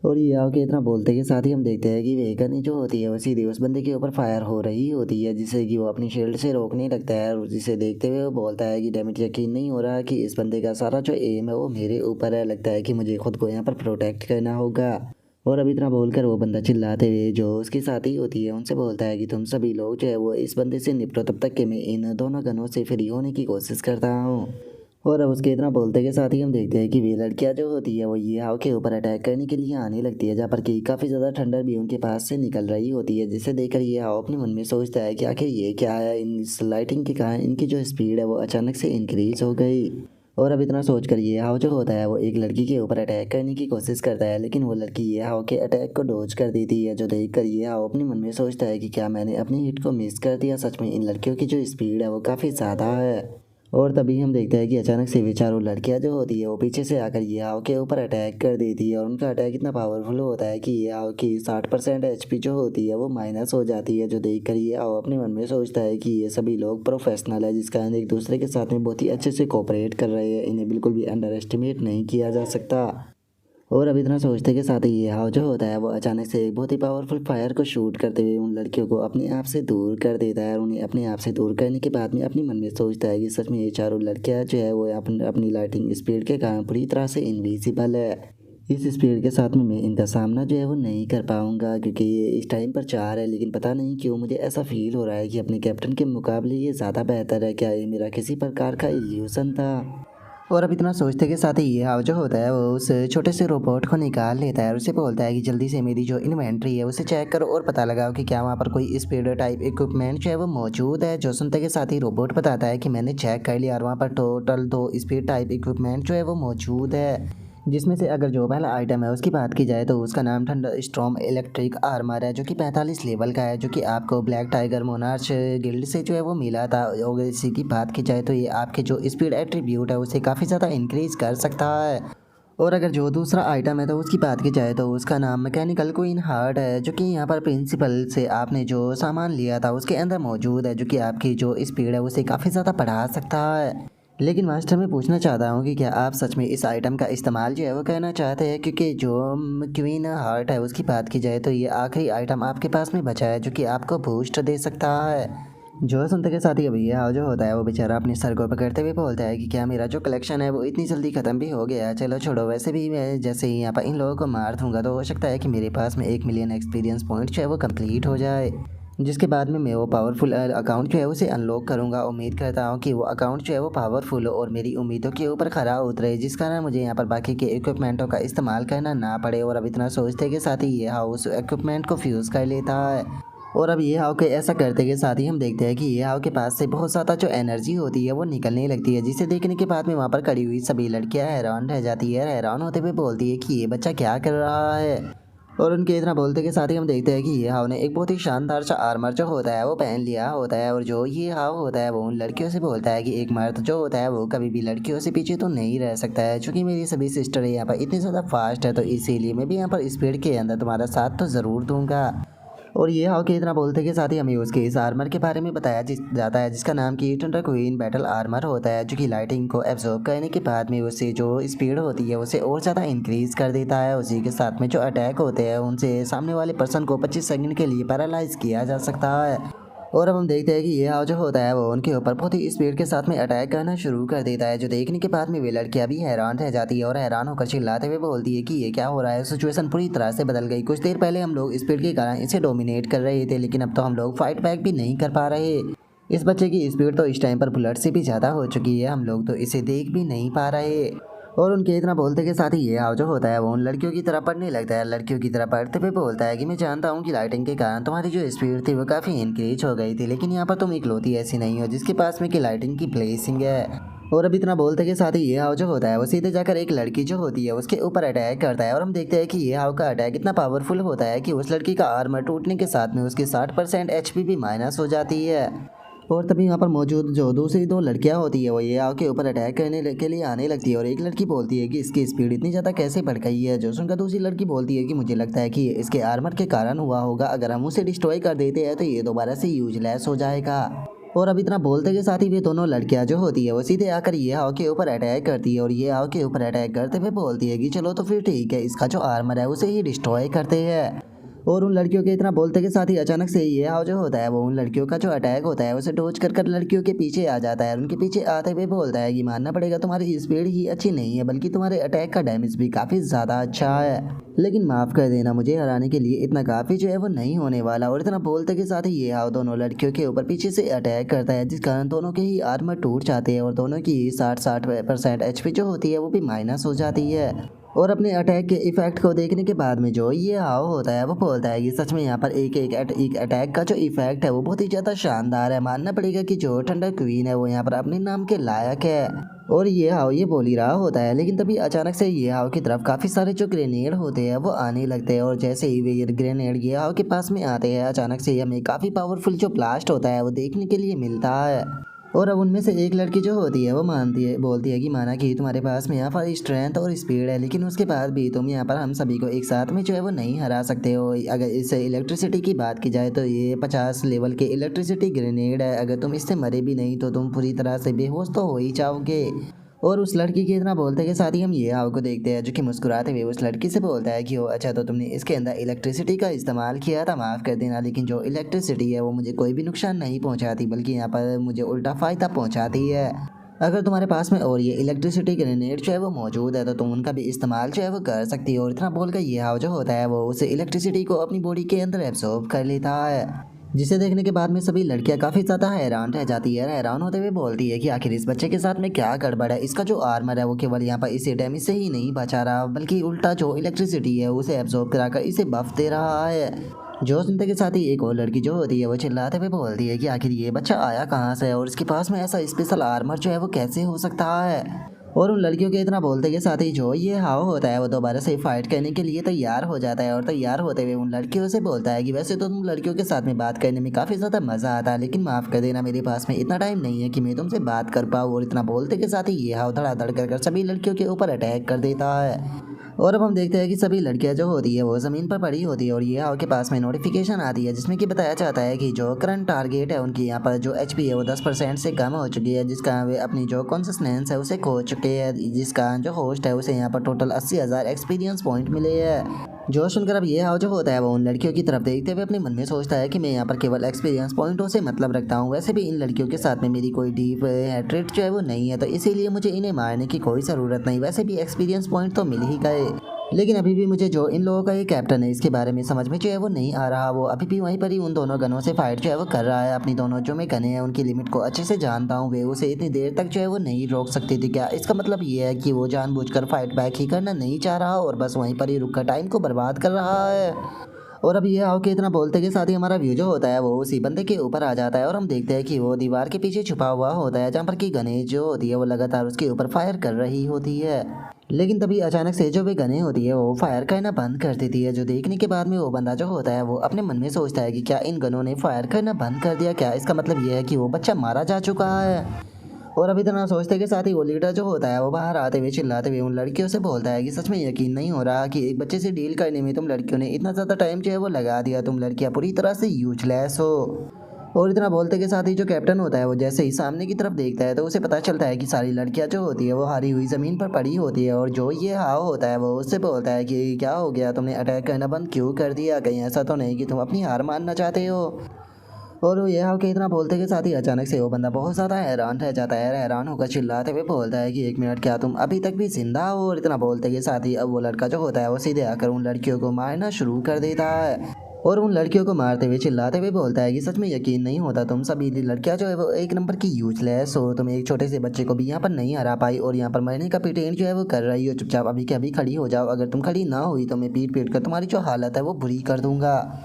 और ये हाव के इतना बोलते के साथ ही हम देखते हैं कि वे गनें जो होती है वो सीधे उस बंदे के ऊपर फायर हो रही होती है, जिससे कि वो अपनी शील्ड से रोकने लगता है। और जिसे देखते हुए वो बोलता है कि डैमेट यकीन नहीं हो रहा कि इस बंदे का सारा जो एम है वो मेरे ऊपर है, लगता है कि मुझे खुद को यहाँ पर प्रोटेक्ट करना होगा। और अब इतना बोलकर वो बंदा चिल्लाते हुए जो उसकी साथी होती है उनसे बोलता है कि तुम सभी लोग जो है वो इस बंदे से निपटो तब तक कि मैं इन दोनों गनों से फ्री होने की कोशिश करता हूँ। और अब उसके इतना बोलते के साथ ही हम देखते हैं कि वे लड़कियां जो होती है वो ये हाव के ऊपर अटैक करने के लिए आने लगती है, जहाँ पर कि काफ़ी ज़्यादा ठंडर भी उनके पास से निकल रही होती है, जिसे देखकर ये हाव अपने मन में सोचता है कि आखिर ये क्या है, इन इस लाइटिंग के कारण इनकी जो स्पीड है वो अचानक से इंक्रीज हो गई। और अब इतना सोचकर ये हाव जो होता है वो एक लड़की के ऊपर अटैक करने की कोशिश करता है, लेकिन वो लड़की ये हाव के अटैक को डोज कर देती है, जो देखकर ये हाव अपने मन में सोचता है कि क्या मैंने अपनी हिट को मिस कर दिया, सच में इन लड़कियों की जो स्पीड है वो काफ़ी ज़्यादा है। और तभी हम देखते हैं कि अचानक से वे चारों लड़कियां जो होती है वो पीछे से आकर ये हाव के ऊपर अटैक कर देती है, और उनका अटैक इतना पावरफुल होता है कि ये हाव की 60% एचपी जो होती है वो माइनस हो जाती है, जो देखकर ये हाव अपने मन में सोचता है कि ये सभी लोग प्रोफेशनल है, जिसका एक दूसरे के साथ में बहुत ही अच्छे से कोऑपरेट कर रहे हैं, इन्हें बिल्कुल भी अंडर एस्टिमेट नहीं किया जा सकता। और अब इतना सोचते के साथ ही ये हाव जो होता है वो अचानक से एक बहुत ही पावरफुल फायर को शूट करते हुए उन लड़कियों को अपने आप से दूर कर देता है, और उन्हें अपने आप से दूर करने के बाद में अपने मन में सोचता है कि सच में ये चारों लड़कियां जो है वो अपनी लाइटिंग स्पीड के कारण पूरी तरह से इनविजिबल है। इस स्पीड के साथ में मैं इनका सामना जो है वो नहीं कर पाऊंगा, क्योंकि ये इस टाइम पर 4 है, लेकिन पता नहीं क्यों मुझे ऐसा फील हो रहा है कि अपने कैप्टन के मुकाबले ये ज़्यादा बेहतर है। क्या ये मेरा किसी प्रकार का इल्यूशन था? और अब इतना सोचते के साथ ही ये हाव जो होता है वो उस छोटे से रोबोट को निकाल लेता है और उसे बोलता है कि जल्दी से मेरी जो इन्वेंट्री है उसे चेक करो और पता लगाओ कि क्या वहाँ पर कोई स्पीड टाइप इक्विपमेंट जो है वो मौजूद है। जो सुनते के साथ ही रोबोट बताता है कि मैंने चेक कर लिया और वहाँ पर टोटल 2 स्पीड टाइप इक्विपमेंट जो है वो मौजूद है, जिसमें से अगर जो पहला आइटम है उसकी बात की जाए तो उसका नाम थंडर स्टॉर्म इलेक्ट्रिक आर्मर है, जो कि 45 लेवल का है, जो कि आपको ब्लैक टाइगर मोनार्च गिल्ड से जो है वो मिला था। और इसी की बात की जाए तो ये आपके जो स्पीड एट्रीब्यूट है उसे काफ़ी ज़्यादा इंक्रीज कर सकता है। और अगर जो दूसरा आइटम है तो उसकी बात की जाए तो उसका नाम मैकेनिकल क्वीन हार्ट है, जो कि यहाँ पर प्रिंसिपल से आपने जो सामान लिया था उसके अंदर मौजूद है, जो कि आपकी जो स्पीड है उसे काफ़ी ज़्यादा बढ़ा सकता है। लेकिन मास्टर मैं पूछना चाहता हूँ कि क्या आप सच में इस आइटम का इस्तेमाल जो है वो करना चाहते हैं, क्योंकि जो क्वीन हार्ट है उसकी बात की जाए तो ये आखिरी आइटम आपके पास में बचा है जो कि आपको बूस्ट दे सकता है। जो सुनते के साथ ही भैया जो होता है वो बेचारा अपने सर को पकड़ते हुए बोलता है कि क्या मेरा जो कलेक्शन है वो इतनी जल्दी ख़त्म भी हो गया? चलो छोड़ो, वैसे भी मैं जैसे ही यहाँ पर इन लोगों को मार दूंगा तो हो सकता है कि मेरे पास में 1 मिलियन एक्सपीरियंस पॉइंट जो है वो कंप्लीट हो जाए, जिसके बाद में मैं वो पावरफुल अकाउंट जो है उसे अनलॉक करूँगा। उम्मीद करता हूँ कि वो अकाउंट जो है वो पावरफुल हो और मेरी उम्मीदों के ऊपर खरा उतरे, जिस कारण मुझे यहाँ पर बाकी के इक्विपमेंटों का इस्तेमाल करना ना पड़े। और अब इतना सोचते के साथ ही ये हाउस इक्विपमेंट को फ्यूज़ कर लेता है। और अब ये हाव के ऐसा करते के साथ ही हम देखते हैं कि ये हाव के पास से बहुत ज़्यादा जो एनर्जी होती है वो निकलने लगती है, जिसे देखने के बाद में वहाँ पर खड़ी हुई सभी लड़कियाँ हैरान रह जाती है। हैरान होते हुए बोलती है कि ये बच्चा क्या कर रहा है। और उनके इतना बोलते के साथ ही हम देखते हैं कि ये हाव ने एक बहुत ही शानदार सा आर्मर जो होता है वो पहन लिया होता है। और जो ये हाव होता है वो उन लड़कियों से बोलता है कि एक मर्द जो होता है वो कभी भी लड़कियों से पीछे तो नहीं रह सकता है। चूँकि मेरी सभी सिस्टर यहाँ पर इतनी ज़्यादा फास्ट है तो इसीलिए मैं भी यहाँ पर स्पीड के अंदर तुम्हारा साथ तो ज़रूर दूंगा। और ये हाउ के इतना बोलते के साथ ही हमें उसके इस आर्मर के बारे में बताया जाता है जिसका नाम की थंडर क्वीन बैटल आर्मर होता है, जो कि लाइटिंग को एब्जॉर्ब करने के बाद में उससे जो स्पीड होती है उसे और ज़्यादा इंक्रीज कर देता है। उसी के साथ में जो अटैक होते हैं उनसे सामने वाले पर्सन को 25 सेकंड के लिए पैरालाइज किया जा सकता है। और अब हम देखते हैं कि ये हाव जो होता है वो उनके ऊपर बहुत ही स्पीड के साथ में अटैक करना शुरू कर देता है, जो देखने के बाद में वे लड़कियां भी हैरान रह जाती है और हैरान होकर चिल्लाते हुए बोलती है कि ये क्या हो रहा है। सिचुएशन पूरी तरह से बदल गई। कुछ देर पहले हम लोग स्पीड के कारण इसे डोमिनेट कर रहे थे, लेकिन अब तो हम लोग फाइट बैक भी नहीं कर पा रहे। इस बच्चे की स्पीड तो इस टाइम पर बुलेट से भी ज़्यादा हो चुकी है, हम लोग तो इसे देख भी नहीं पा रहे। और उनके इतना बोलते के साथ ही ये हाव जो होता है वो उन लड़कियों की तरफ पढ़ने लगता है। लड़कियों की तरफ पढ़ते हुए बोलता है कि मैं जानता हूँ कि लाइटिंग के कारण तुम्हारी जो स्पीड थी वो काफ़ी इंक्रीज हो गई थी, लेकिन यहाँ पर तुम इकलौती ऐसी नहीं हो जिसके पास में कि लाइटिंग की ब्लेसिंग है। और अब इतना बोलते के साथ ही ये हाव जो होता है वो सीधे जाकर एक लड़की जो होती है उसके ऊपर अटैक करता है। और हम देखते हैं कि ये हाव का अटैक इतना पावरफुल होता है कि उस लड़की का आर्मर टूटने के साथ में उसकी 60% HP भी माइनस हो जाती है। और तभी यहाँ पर मौजूद जो दूसरी दो लड़कियाँ होती है वो ये आग के ऊपर अटैक करने के लिए आने लगती है। और एक लड़की बोलती है कि इसकी स्पीड इतनी ज़्यादा कैसे बढ़ गई है, जो सुनकर दूसरी लड़की बोलती है कि मुझे लगता है कि इसके आर्मर के कारण हुआ होगा, अगर हम उसे डिस्ट्रॉय कर देते हैं तो ये दोबारा से यूजलेस हो जाएगा। और अब इतना बोलते के साथ ही वे दोनों लड़कियां जो होती है वो सीधे आकर ये हाव के ऊपर अटैक करती है। और ये हाव के ऊपर अटैक करते हुए बोलती है कि चलो तो फिर ठीक है, इसका जो आर्मर है उसे ही डिस्ट्रॉय करते हैं। और उन लड़कियों के इतना बोलते के साथ ही अचानक से ये हाव जो होता है वो उन लड़कियों का जो अटैक होता है उसे डोज कर लड़कियों के पीछे आ जाता है। उनके पीछे आते हुए बोलता है कि मानना पड़ेगा तुम्हारी स्पीड ही अच्छी नहीं है, बल्कि तुम्हारे अटैक का डैमेज भी काफ़ी ज़्यादा अच्छा है, लेकिन माफ़ कर देना, मुझे हराने के लिए इतना काफ़ी जो है वो नहीं होने वाला। और इतना बोलते के साथ ही ये हाव दोनों लड़कियों के ऊपर पीछे से अटैक करता है, जिस कारण दोनों के ही आर्मर टूट जाते हैं और दोनों की 60% HP जो होती है वो भी माइनस हो जाती है। और अपने अटैक के इफेक्ट को देखने के बाद में जो ये हाव होता है वो बोलता है कि सच में यहाँ पर एक अटैक का जो इफेक्ट है वो बहुत ही ज़्यादा शानदार है। मानना पड़ेगा कि जो थंडर क्वीन है वो यहाँ पर अपने नाम के लायक है। और ये हाव ये बोल ही रहा होता है, लेकिन तभी अचानक से ये हाव की तरफ काफ़ी सारे जो ग्रेनेड होते हैं वो आने लगते हैं। और जैसे ही वे ग्रेनेड ये हाव के पास में आते हैं, अचानक से हमें काफ़ी पावरफुल जो ब्लास्ट होता है वो देखने के लिए मिलता है। और अब उनमें से एक लड़की जो होती है वो बोलती है कि माना कि तुम्हारे पास में यहाँ पर स्ट्रेंथ और स्पीड है, लेकिन उसके बाद भी तुम यहाँ पर हम सभी को एक साथ में जो है वो नहीं हरा सकते हो। अगर इस इलेक्ट्रिसिटी की बात की जाए तो ये 50 लेवल के इलेक्ट्रिसिटी ग्रेनेड है, अगर तुम इससे मरे भी नहीं तो तुम पूरी तरह से बेहोश तो हो ही जाओगे। और उस लड़की के इतना बोलते के साथ ही हम ये हाव को देखते हैं, जो कि मुस्कुराते हुए उस लड़की से बोलता है कि ओ अच्छा, तो तुमने इसके अंदर इलेक्ट्रिसिटी का इस्तेमाल किया था, माफ़ कर देना, लेकिन जो इलेक्ट्रिसिटी है वो मुझे कोई भी नुकसान नहीं पहुंचाती, बल्कि यहाँ पर मुझे उल्टा फ़ायदा पहुंचाती है। अगर तुम्हारे पास में और ये इलेक्ट्रिसिटी ग्रेनेड जो है वो मौजूद है तो तुम उनका भी इस्तेमाल जो है वो कर सकती हो। और इतना बोलकर ये हाव जो होता है वो उस इलेक्ट्रिसिटी को अपनी बॉडी के अंदर एब्जॉर्ब कर लेता है, जिसे देखने के बाद में सभी लड़कियां काफ़ी ज़्यादा हैरान रह जाती है। हैरान होते हुए बोलती है कि आखिर इस बच्चे के साथ में क्या गड़बड़ है, इसका जो आर्मर है वो केवल यहाँ पर इसे डैमेज से ही नहीं बचा रहा, बल्कि उल्टा जो इलेक्ट्रिसिटी है उसे एब्जॉर्ब कराकर इसे बफ दे रहा है। जो सुनते के साथ ही एक और लड़की जो होती है वो चिल्लाते हुए बोलती है कि आखिर ये बच्चा आया कहाँ से है और इसके पास में ऐसा स्पेशल आर्मर जो है वो कैसे हो सकता है। और उन लड़कियों के इतना बोलते के साथ ही जो ये हाव होता है वो दोबारा से फाइट करने के लिए तैयार हो जाता है। और तैयार होते हुए उन लड़कियों से बोलता है कि वैसे तो तुम लड़कियों के साथ में बात करने में काफ़ी ज़्यादा मज़ा आता है, लेकिन माफ़ कर देना, मेरे पास में इतना टाइम नहीं है कि मैं तुमसे बात कर पाऊँ। और इतना बोलते के साथ ही ये हाव धड़ाधड़ कर सभी लड़कियों के ऊपर अटैक कर देता है। और अब हम देखते हैं कि सभी लड़कियां जो होती है वो ज़मीन पर पड़ी होती है और ये हाव के पास में नोटिफिकेशन आती है, जिसमें कि बताया जाता है कि जो करंट टारगेट है उनकी यहाँ पर जो HP है वो 10% से कम हो चुकी है, जिसका वे अपनी जो कॉन्सिस्टेंस है उसे खो चुके हैं, जिसका जो होस्ट है उसे यहाँ पर टोटल 80,000 एक्सपीरियंस पॉइंट मिले हैं। जो सुनकर अब ये हाव जो होता है वो उन लड़कियों की तरफ देखते हुए अपने मन में सोचता है कि मैं यहाँ पर केवल एक्सपीरियंस पॉइंटों से मतलब रखता हूँ, वैसे भी इन लड़कियों के साथ में मेरी कोई डीप हेट्रेट जो है वो नहीं है, तो इसीलिए मुझे इन्हें मारने की कोई ज़रूरत नहीं, वैसे भी एक्सपीरियंस पॉइंट तो मिल ही गए। लेकिन अभी भी मुझे जो इन लोगों का ये कैप्टन है इसके बारे में समझ में जो है वो नहीं आ रहा, वो अभी भी वहीं पर ही उन दोनों गनों से फाइट जो है वो कर रहा है। अपनी दोनों जो मैं गने हैं उनकी लिमिट को अच्छे से जानता हूँ, वे उसे इतनी देर तक जो है वो नहीं रोक सकती थी। क्या इसका मतलब ये है कि वो जानबूझकर फाइट बैक ही करना नहीं चाह रहा और बस वहीं पर ही रुक कर टाइम को बर्बाद कर रहा है। और अब ये आओ कि इतना बोलते के साथ ही हमारा व्यू जो होता है वो उसी बंदे के ऊपर आ जाता है और हम देखते हैं कि वो दीवार के पीछे छुपा हुआ होता है, जहाँ पर कि गणेश जो होती है वो लगातार उसके ऊपर फायर कर रही होती है। लेकिन तभी अचानक से जो भी गने होती है वो फायर करना बंद कर देती है, जो देखने के बाद में वो बंदा जो होता है वो अपने मन में सोचता है कि क्या इन गनों ने फायर करना बंद कर दिया, क्या इसका मतलब ये है कि वो बच्चा मारा जा चुका है। और अभी इतना सोचते के साथ ही वो लीडर जो होता है वो बाहर आते हुए चिल्लाते हुए उन लड़कियों से बोलता है कि सच में यकीन नहीं हो रहा कि एक बच्चे से डील करने में तुम लड़कियों ने इतना ज़्यादा टाइम जो है वो लगा दिया, तुम लड़कियां पूरी तरह से यूजलेस हो। और इतना बोलते के साथ ही जो कैप्टन होता है वो जैसे ही सामने की तरफ देखता है तो उसे पता चलता है कि सारी लड़कियां जो होती है वो हारी हुई ज़मीन पर पड़ी होती है, और जो ये हाव होता है वो उससे बोलता है कि क्या हो गया, तुमने अटैक करना बंद क्यों कर दिया, कहीं ऐसा तो नहीं कि तुम अपनी हार मानना चाहते हो। और वो ये हाव के इतना बोलते के साथ ही अचानक से वो बंदा बहुत ज़्यादा हैरान रह जाता है, हैरान होकर चिल्लाते हुए बोलता है कि एक मिनट, क्या तुम अभी तक भी जिंदा हो। और इतना बोलते के साथ ही अब वो लड़का जो होता है वो सीधे आकर उन लड़कियों को मारना शुरू कर देता है और उन लड़कियों को मारते हुए चिल्लाते हुए बोलता है कि सच में यकीन नहीं होता, तुम सभी लड़कियां जो है वो एक नंबर की यूजलेस हो, तुम एक छोटे से बच्चे को भी यहाँ पर नहीं हरा पाई और यहाँ पर मरने का प्रिटेंड जो है वो कर रही हो। चुपचाप अभी के अभी खड़ी हो जाओ, अगर तुम खड़ी ना हुई तो मैं पीट पीट कर तुम्हारी जो हालत है वो बुरी कर दूंगा।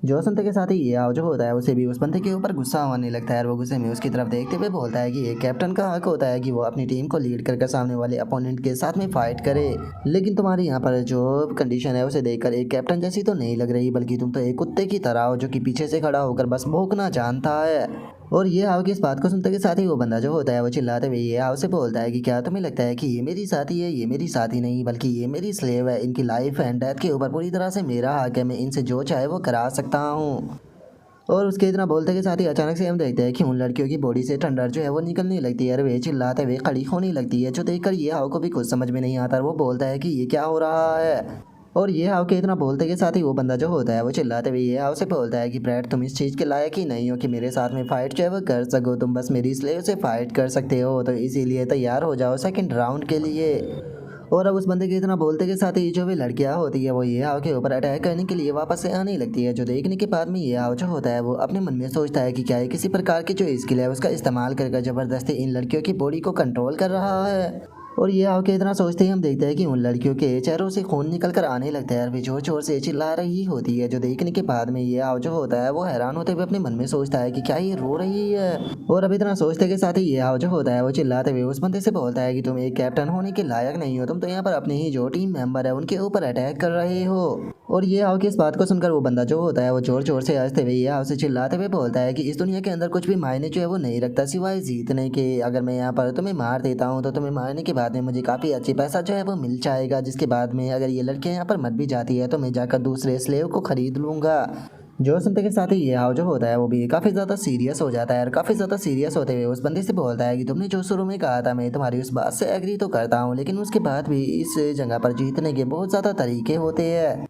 जो सुनते के साथ ही ये आओ जो होता है उसे भी उस बंदे के ऊपर गुस्सा आने लगता है और वो गुस्से में उसकी तरफ देखते हुए बोलता है कि एक कैप्टन का हक होता है कि वो अपनी टीम को लीड करके सामने वाले अपोनेंट के साथ में फाइट करे, लेकिन तुम्हारी यहाँ पर जो कंडीशन है उसे देखकर एक कैप्टन जैसी तो नहीं लग रही, बल्कि तुम तो एक कुत्ते की तरह हो जो कि पीछे से खड़ा होकर बस भौंकना जानता है। और ये हाव की इस बात को सुनते के साथ ही वो बंदा जो होता है वो चिल्लाते हुए ये हाव से बोलता है कि क्या तुम्हें लगता है कि ये मेरी साथी है, ये मेरी साथी नहीं बल्कि ये मेरी स्लेव है, इनकी लाइफ एंड डेथ के ऊपर पूरी तरह से मेरा हक है, मैं इनसे जो चाहे वो करा सकता हूँ। और उसके इतना बोलते के साथ ही अचानक से हम देखते हैं कि उन लड़कियों की बॉडी से ठंडर जो है वो निकलने लगती है और वे चिल्लाते हुए खड़ी होने लगती है, जो देखकर ये हाव को भी कुछ समझ में नहीं आता और वो बोलता है कि ये क्या हो रहा है। और ये हाव के इतना बोलते के साथ ही वो बंदा जो होता है वो चिल्लाते हुए ये हाव से बोलता है कि ब्रैड, तुम इस चीज़ के लायक ही नहीं हो कि मेरे साथ में फाइट जो है वो कर सको, तुम बस मेरी स्लेव से फाइट कर सकते हो, तो इसीलिए तैयार हो जाओ सेकंड राउंड के लिए। और अब उस बंदे के इतना बोलते के साथ ही जो भी लड़कियां होती है वो ये हाव के ऊपर अटैक करने के लिए वापस से आने लगती है, जो देखने के बाद में ये हाव जो होता है वो अपने मन में सोचता है कि क्या ये किसी प्रकार की जो स्किल है उसका इस्तेमाल करके ज़बरदस्ती इन लड़कियों की बॉडी को कंट्रोल कर रहा है। और ये हाव के इतना सोचते ही हम देखते हैं कि उन लड़कियों के चेहरों से खून निकल कर आने लगता है और वे जोर जोर से चिल्ला रही होती है, जो देखने के बाद में ये हाव जो होता है वो हैरान होते हुए अपने मन में सोचता है कि क्या ये रो रही है। और अब इतना सोचते के साथ ही ये हाव जो होता है वो चिल्लाते हुए उस बंदे से बोलता है कि तुम एक कैप्टन होने के लायक नहीं हो, तुम तो यहाँ पर अपने ही जो टीम मेंबर है उनके ऊपर अटैक कर रहे हो। और ये हाव की इस बात को सुनकर वो बंदा जो होता है वो जोर जोर से हंसते हुए ये हाव से चिल्लाते हुए बोलता है कि इस दुनिया के अंदर कुछ भी मायने जो है वो नहीं रखता सिवाय जीतने के, अगर मैं यहाँ पर तुम्हें मार देता हूँ तो तुम्हें मारने के बाद में मुझे काफ़ी अच्छी पैसा जो है वो मिल जाएगा, जिसके बाद में अगर ये लड़कियाँ यहाँ पर मर भी जाती है तो मैं जाकर दूसरे स्लेव को खरीद लूँगा। जो सुनते के साथ ही ये हाव जो होता है वो भी काफ़ी ज़्यादा सीरियस हो जाता है और काफ़ी ज़्यादा सीरियस होते हुए उस बंदे से बोलता है कि तुमने जो शुरू में कहा था मैं तुम्हारी उस बात से एग्री तो करता हूँ, लेकिन उसके बाद भी इस जगह पर जीतने के बहुत ज़्यादा तरीके होते हैं।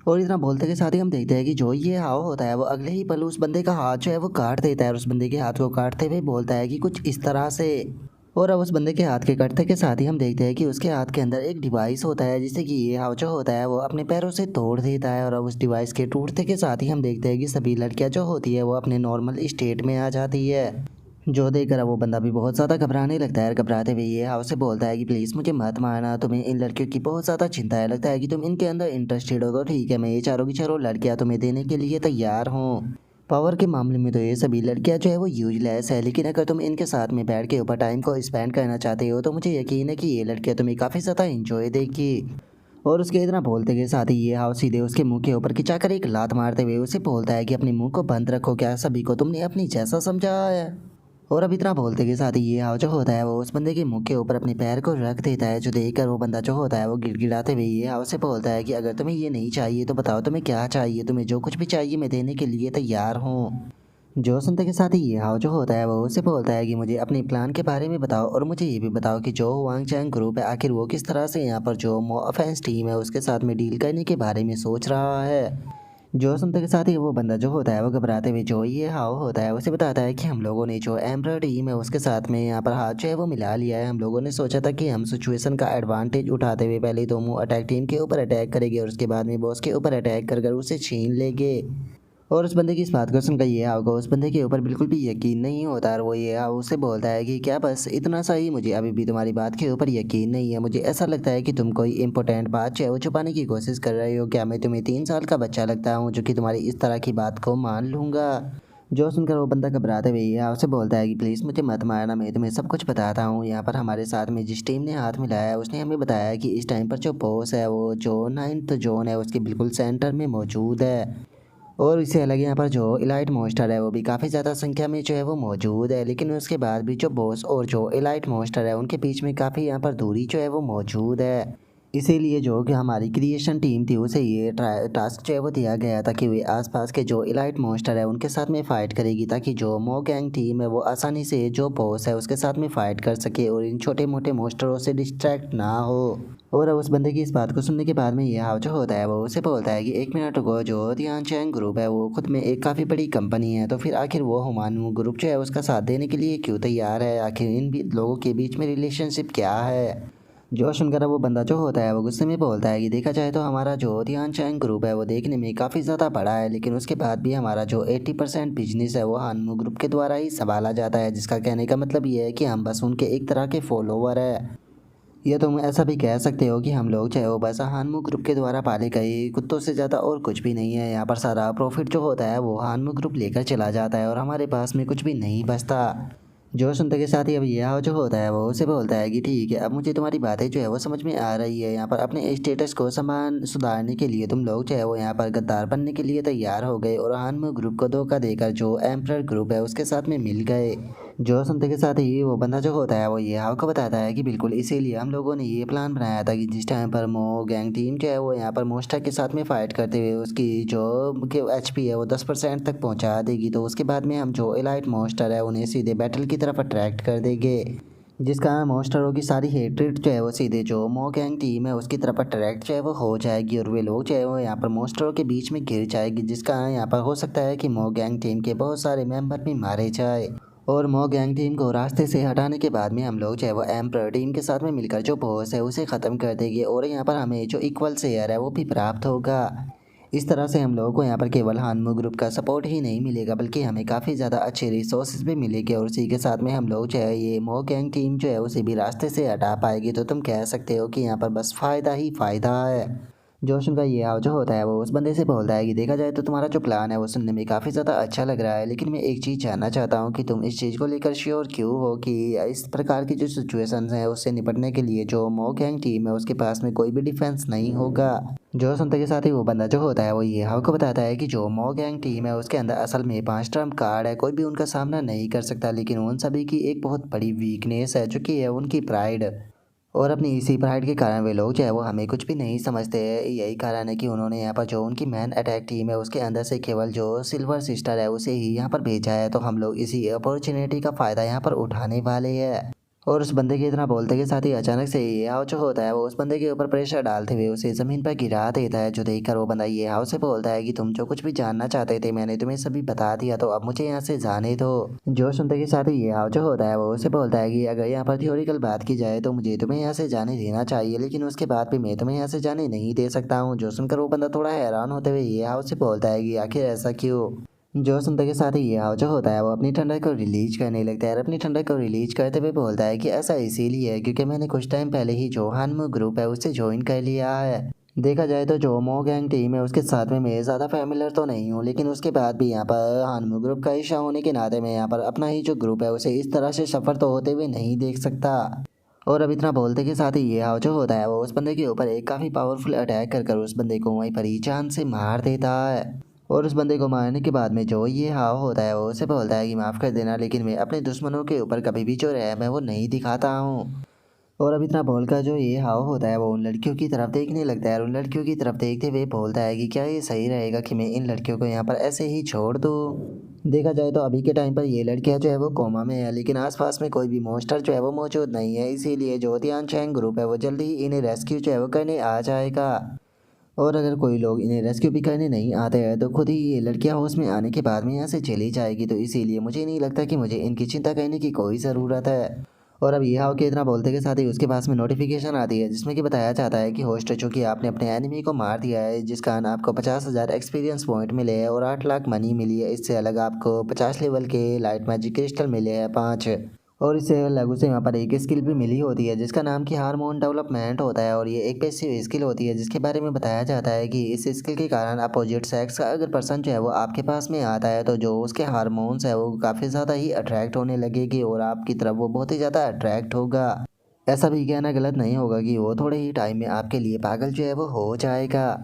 और इतना बोलते के साथ ही हम देखते हैं कि जो ये हाव होता है वो अगले ही पल उस बंदे का हाथ जो है वो काट देता है और उस बंदे के हाथ को काटते हुए बोलता है कि कुछ इस तरह से। और अब उस बंदे के हाथ के कटते के साथ ही हम देखते हैं कि उसके हाथ के अंदर एक डिवाइस होता है जिससे कि ये हाव जो होता है वो अपने पैरों से तोड़ देता है, और अब उस डिवाइस के टूटते के साथ ही हम देखते हैं कि सभी लड़कियां जो होती है वो अपने नॉर्मल स्टेट में आ जाती है। जो देखकर अब वो बंदा भी बहुत ज़्यादा घबराने लगता है और घबराते हुए ये हाव से बोलता है कि प्लीज़ मुझे मत मारना, तुम्हें इन लड़कियों की बहुत ज़्यादा चिंता है, लगता है कि तुम इनके अंदर इंटरेस्टेड हो, तो ठीक है मैं ये चारों की चारों लड़कियाँ तुम्हें देने के लिए तैयार हूँ। पावर के मामले में तो ये सभी लड़कियां जो है वो यूजलेस है, लेकिन अगर तुम इनके साथ में बैठ के ऊपर टाइम को स्पेंड करना चाहते हो तो मुझे यकीन है कि ये लड़कियां तुम्हें काफ़ी ज़्यादा इंजॉय देगी। और उसके इतना बोलते के साथ ही ये हाव सीधे उसके मुंह के ऊपर खिंचाकर एक लात मारते हुए उसे बोलता है कि अपने मुंह को बंद रखो, क्या सभी को तुमने अपनी जैसा समझा है। और अब इतना बोलते के साथ ही ये हाव जो होता है वो उस बंदे के मुंह के ऊपर अपने पैर को रख देता है, जो देखकर वो बंदा जो होता है वो गिड़गिड़ाते हुए ये हाव से बोलता है कि अगर तुम्हें ये नहीं चाहिए तो बताओ तुम्हें क्या चाहिए, तुम्हें जो कुछ भी चाहिए मैं देने के लिए तैयार हूँ। जो सुनते के साथ ही ये हाव जो होता है वो उससे बोलता है कि मुझे अपने प्लान के बारे में बताओ और मुझे ये भी बताओ कि जो वांग चैंग ग्रुप है आखिर वो किस तरह से यहाँ पर जो मो ऑफेंस टीम है उसके साथ में डील करने के बारे में सोच रहा है। जो सुनते के साथ ही वो बंदा जो होता है वो घबराते हुए जो ये हाव होता है उसे बताता है कि हम लोगों ने जो एम्ब्रॉयड टीम है उसके साथ में यहाँ पर हाथ जो है वो मिला लिया है, हम लोगों ने सोचा था कि हम सिचुएशन का एडवांटेज उठाते हुए पहले तो अटैक टीम के ऊपर अटैक करेंगे और उसके बाद में बॉस के ऊपर अटैक कर उसे छीन लेंगे। और उस बंदे की इस बात को सुनकर ये हाव को उस बंदे के ऊपर बिल्कुल भी यकीन नहीं होता और वो ये हाव उससे बोलता है कि क्या बस इतना सा ही, मुझे अभी भी तुम्हारी बात के ऊपर यकीन नहीं है। मुझे ऐसा लगता है कि तुम कोई इंपॉर्टेंट बात जो है वो छुपाने की कोशिश कर रहे हो। क्या मैं तुम्हें 3 साल का बच्चा लगता हूँ जो कि तुम्हारी इस तरह की बात को मान लूँगा। जो सुनकर वो बंदा घबराते हुए ये हाव से बोलता है कि प्लीज़ मुझे मत मारना, मैं तुम्हें सब कुछ बताता हूँ। यहाँ पर हमारे साथ में जिस टीम ने हाथ मिलाया है उसने हमें बताया कि इस टाइम पर जो बॉस है वो जो 9th जोन है उसके बिल्कुल सेंटर में मौजूद है। और इससे अलग यहाँ पर जो इलाइट मॉन्स्टर है वो भी काफ़ी ज़्यादा संख्या में जो है वो मौजूद है, लेकिन उसके बाद भी जो बॉस और जो इलाइट मॉन्स्टर है उनके बीच में काफ़ी यहाँ पर दूरी जो है वो मौजूद है। इसीलिए जो कि हमारी क्रिएशन टीम थी उसे ये टास्क जो है वो दिया गया था कि वे आसपास के जो इलाइट मॉन्स्टर है उनके साथ में फ़ाइट करेगी, ताकि जो मो गैंग टीम है वो आसानी से जो बॉस है उसके साथ में फ़ाइट कर सके और इन छोटे मोटे मॉन्स्टरों से डिस्ट्रैक्ट ना हो। और अब उस बंदे की इस बात को सुनने के बाद में ये हाव जो होता है वो उसे बोलता है कि 1 मिनट रुको, जो ध्यानचंद ग्रुप है वो खुद में एक काफ़ी बड़ी कंपनी है, तो फिर आखिर वो हुमायूं ग्रुप जो है उसका साथ देने के लिए क्यों तैयार है? आखिर इन भी लोगों के बीच में रिलेशनशिप क्या है? जो सुनकर वो बंदा जो होता है वो गुस्से में बोलता है कि देखा जाए तो हमारा जो ध्यानचंद ग्रुप है वो देखने में काफ़ी ज़्यादा बड़ा है, लेकिन उसके बाद भी हमारा जो 80% बिजनेस है वो हानमू ग्रुप के द्वारा ही संभाला जाता है, जिसका कहने का मतलब ये है कि हम बस उनके एक तरह के फॉलोवर है। ये तुम ऐसा भी कह सकते हो कि हम लोग चाहे वो बस हानमू ग्रुप के द्वारा पाले गए कुत्तों से ज़्यादा और कुछ भी नहीं है। यहाँ पर सारा प्रॉफिट जो होता है वो हानमू ग्रुप लेकर चला जाता है और हमारे पास में कुछ भी नहीं बचता। जो सुनते के साथ ही अब यह जो होता है वो उसे बोलता है कि ठीक है, अब मुझे तुम्हारी बातें जो है वो समझ में आ रही है। यहाँ पर अपने स्टेटस को समान सुधारने के लिए तुम लोग जो है वो यहाँ पर गद्दार बनने के लिए तैयार हो गए और हानमू ग्रुप को धोखा देकर जो एम्परर ग्रुप है उसके साथ में मिल गए। जो सुनते के साथ ही वो बंदा जो होता है वो ये हाव को बताता है कि बिल्कुल इसीलिए हम लोगों ने ये प्लान बनाया था कि जिस टाइम पर मो गैंग टीम जो है वो यहाँ पर मोस्टा के साथ में फाइट करते हुए उसकी जो कि एचपी है वो 10% तक पहुँचा देगी, तो उसके बाद में हम जो एलाइट मोस्टर है उन्हें सीधे बैटल की तरफ अट्रैक्ट कर देंगे, जिसका मोस्टरों की सारी हेट्रेड जो है वो सीधे जो मो गैंग टीम है उसकी तरफ अट्रैक्ट जो है वो हो जाएगी और वे लोग जो है वो यहाँ पर मोस्टरों के बीच में गिर जाएगी, जिसका यहाँ पर हो सकता है कि मो गैंग टीम के बहुत सारे मेंबर भी मारे जाए। और मो गैंग टीम को रास्ते से हटाने के बाद में हम लोग जो है वो एम्पर टीम के साथ में मिलकर जो बॉस है उसे ख़त्म कर देंगे और यहाँ पर हमें जो इक्वल शेयर है वो भी प्राप्त होगा। इस तरह से हम लोगों को यहाँ पर केवल हानमू ग्रुप का सपोर्ट ही नहीं मिलेगा बल्कि हमें काफ़ी ज़्यादा अच्छे रिसोर्सेज भी मिलेंगे और उसी के साथ में हम लोग जो है ये मो गैंग टीम जो है उसे भी रास्ते से हटा पाएगी। तो तुम कह सकते हो कि यहाँ पर बस फ़ायदा ही फ़ायदा है। जोशन का ये हाव जो होता है वो उस बंदे से बोलता है कि देखा जाए तो तुम्हारा जो प्लान है वो सुनने में काफ़ी ज़्यादा अच्छा लग रहा है, लेकिन मैं एक चीज़ जानना चाहता हूँ कि तुम इस चीज़ को लेकर श्योर क्यों हो कि इस प्रकार की जो सिचुएशंस हैं उससे निपटने के लिए जो मो गैंग टीम है उसके पास में कोई भी डिफेंस नहीं होगा। जो सुनते के साथ ही वो बंदा जो होता है वो ये हाव को बताता है कि जो मो गैंग टीम है उसके अंदर असल में 5 ट्रम्प कार्ड है, कोई भी उनका सामना नहीं कर सकता, लेकिन उन सभी की एक बहुत बड़ी वीकनेस है जो कि है उनकी प्राइड। और अपनी इसी प्राइड के कारण वे लोग जो है वो हमें कुछ भी नहीं समझते हैं। यही कारण है कि उन्होंने यहाँ पर जो उनकी मैन अटैक टीम है उसके अंदर से केवल जो सिल्वर सिस्टर है उसे ही यहाँ पर भेजा है, तो हम लोग इसी अपॉर्चुनिटी का फ़ायदा यहाँ पर उठाने वाले हैं। और उस बंदे के इतना बोलते के साथ ही अचानक से ये हाव जो होता है वो उस बंदे के ऊपर प्रेशर डालते हुए उसे ज़मीन पर गिरा देता है, जो देखकर वो बंदा ये हाव से बोलता है कि तुम जो कुछ भी जानना चाहते थे मैंने तुम्हें सभी बता दिया, तो अब मुझे यहाँ से जाने दो। जो सुनते के साथ ही ये हाव जो होता है वो उसे बोलता है कि अगर यहाँ पर थ्योरिकल बात की जाए तो मुझे तुम्हें यहाँ से जाने देना चाहिए, लेकिन उसके बाद भी मैं तुम्हें यहाँ से जाने नहीं दे सकता हूँ। जो सुनकर वो बंदा थोड़ा हैरान होते हुए ये हाव से बोलता है कि आखिर ऐसा क्यों। जो सुनते के साथ ही ये हाव जो होता है वो अपनी ठंडक को रिलीज करने लगता है और अपनी ठंडक को रिलीज करते हुए बोलता है कि ऐसा इसीलिए है क्योंकि मैंने कुछ टाइम पहले ही जो हानमू ग्रुप है उससे ज्वाइन कर लिया है। देखा जाए तो जो मो गैंग टीम है उसके साथ में मैं ज़्यादा फैमिलियर तो नहीं हूँ, लेकिन उसके बाद भी यहाँ पर हानमू ग्रुप का हिस्सा होने के नाते मैं यहाँ पर अपना ही जो ग्रुप है उसे इस तरह से सफ़र तो होते हुए नहीं देख सकता। और अब इतना बोलते के साथ ही ये हाव जो होता है वो उस बंदे के ऊपर एक काफ़ी पावरफुल अटैक कर उस बंदे को वहीं पर ही जान से मार देता है। और उस बंदे को मारने के बाद में जो ये हाव होता है वो उसे बोलता है कि माफ़ कर देना, लेकिन मैं अपने दुश्मनों के ऊपर कभी भी जो रहम है वो नहीं दिखाता हूँ। और अब इतना बोलकर जो ये हाव होता है वो उन लड़कियों की तरफ देखने लगता है और उन लड़कियों की तरफ देखते हुए बोलता है कि क्या ये सही रहेगा कि मैं इन लड़कियों को यहाँ पर ऐसे ही छोड़ दूँ। देखा जाए तो अभी के टाइम पर ये लड़कियाँ जो है वो कोमा में है, लेकिन आसपास में कोई भी मॉन्स्टर जो है वो मौजूद नहीं है, इसीलिए जो ध्यानचंद ग्रुप है वो जल्दी ही इन्हें रेस्क्यू जो है वो करने आ जाएगा। और अगर कोई लोग इन्हें रेस्क्यू भी करने नहीं आते हैं तो खुद ही ये लड़कियां होश में आने के बाद में यहाँ से चली जाएगी, तो इसीलिए मुझे नहीं लगता कि मुझे इनकी चिंता करने की कोई ज़रूरत है। और अब ये हाउ के इतना बोलते के साथ ही उसके पास में नोटिफिकेशन आती है जिसमें कि बताया जाता है कि होस्ट चूंकि आपने अपने एनिमी को मार दिया है जिस कारण आपको 50,000 एक्सपीरियंस पॉइंट मिले हैं और 8 लाख मनी मिली है। इससे अलग आपको 50 लेवल के लाइट मैजिक क्रिस्टल मिले हैं 5। और इससे अलग उसे यहाँ पर एक स्किल भी मिली होती है जिसका नाम कि हार्मोन डेवलपमेंट होता है और ये एक पैसिव स्किल होती है जिसके बारे में बताया जाता है कि इस स्किल के कारण अपोजिट सेक्स का अगर पर्सन जो है वो आपके पास में आता है तो जो उसके हार्मोन्स है वो काफ़ी ज़्यादा ही अट्रैक्ट होने लगेगी और आपकी तरफ वो बहुत ही ज़्यादा अट्रैक्ट होगा। ऐसा भी कहना गलत नहीं होगा कि वो थोड़े ही टाइम में आपके लिए पागल जो है वो हो जाएगा।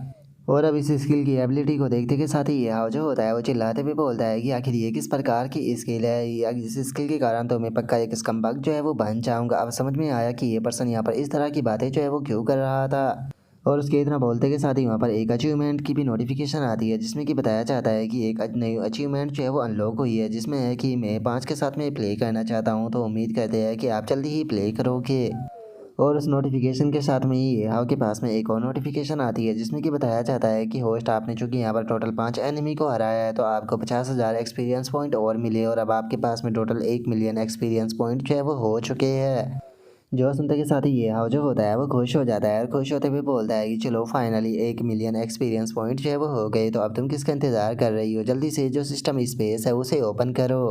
और अब इस स्किल की एबिलिटी को देखते के साथ ही ये हाव जो होता है वो चिल्लाते हुए बोलता है कि आखिर ये किस प्रकार की स्किल है या इस स्किल के कारण तो मैं पक्का एक स्कम्बग जो है वो बन जाऊंगा। अब समझ में आया कि ये पर्सन यहाँ पर इस तरह की बातें जो है वो क्यों कर रहा था। और उसके इतना बोलते के साथ ही वहाँ पर एक अचीवमेंट की भी नोटिफिकेशन आती है जिसमें कि बताया जाता है कि एक नई अचीवमेंट जो है वो अनलॉक हुई है जिसमें है कि मैं 5 के साथ में प्ले करना चाहता हूँ तो उम्मीद करते हैं कि आप जल्दी ही प्ले करोगे। और उस नोटिफिकेशन के साथ में ही आपके पास में एक और नोटिफिकेशन आती है जिसमें कि बताया जाता है कि होस्ट आपने चूंकि यहाँ पर टोटल 5 एनिमी को हराया है तो आपको 50,000 एक्सपीरियंस पॉइंट और मिले और अब आपके पास में टोटल 1 मिलियन एक्सपीरियंस पॉइंट जो है वो हो चुके हैं। जो सुनते के साथ ही ये हाव जो होता है वो खुश हो जाता है और खुश होते हुए बोलता है कि चलो फाइनली 1 मिलियन एक्सपीरियंस पॉइंट जो है वो हो गए तो अब तुम किसका इंतज़ार कर रही हो, जल्दी से जो सिस्टम स्पेस है उसे ओपन करो।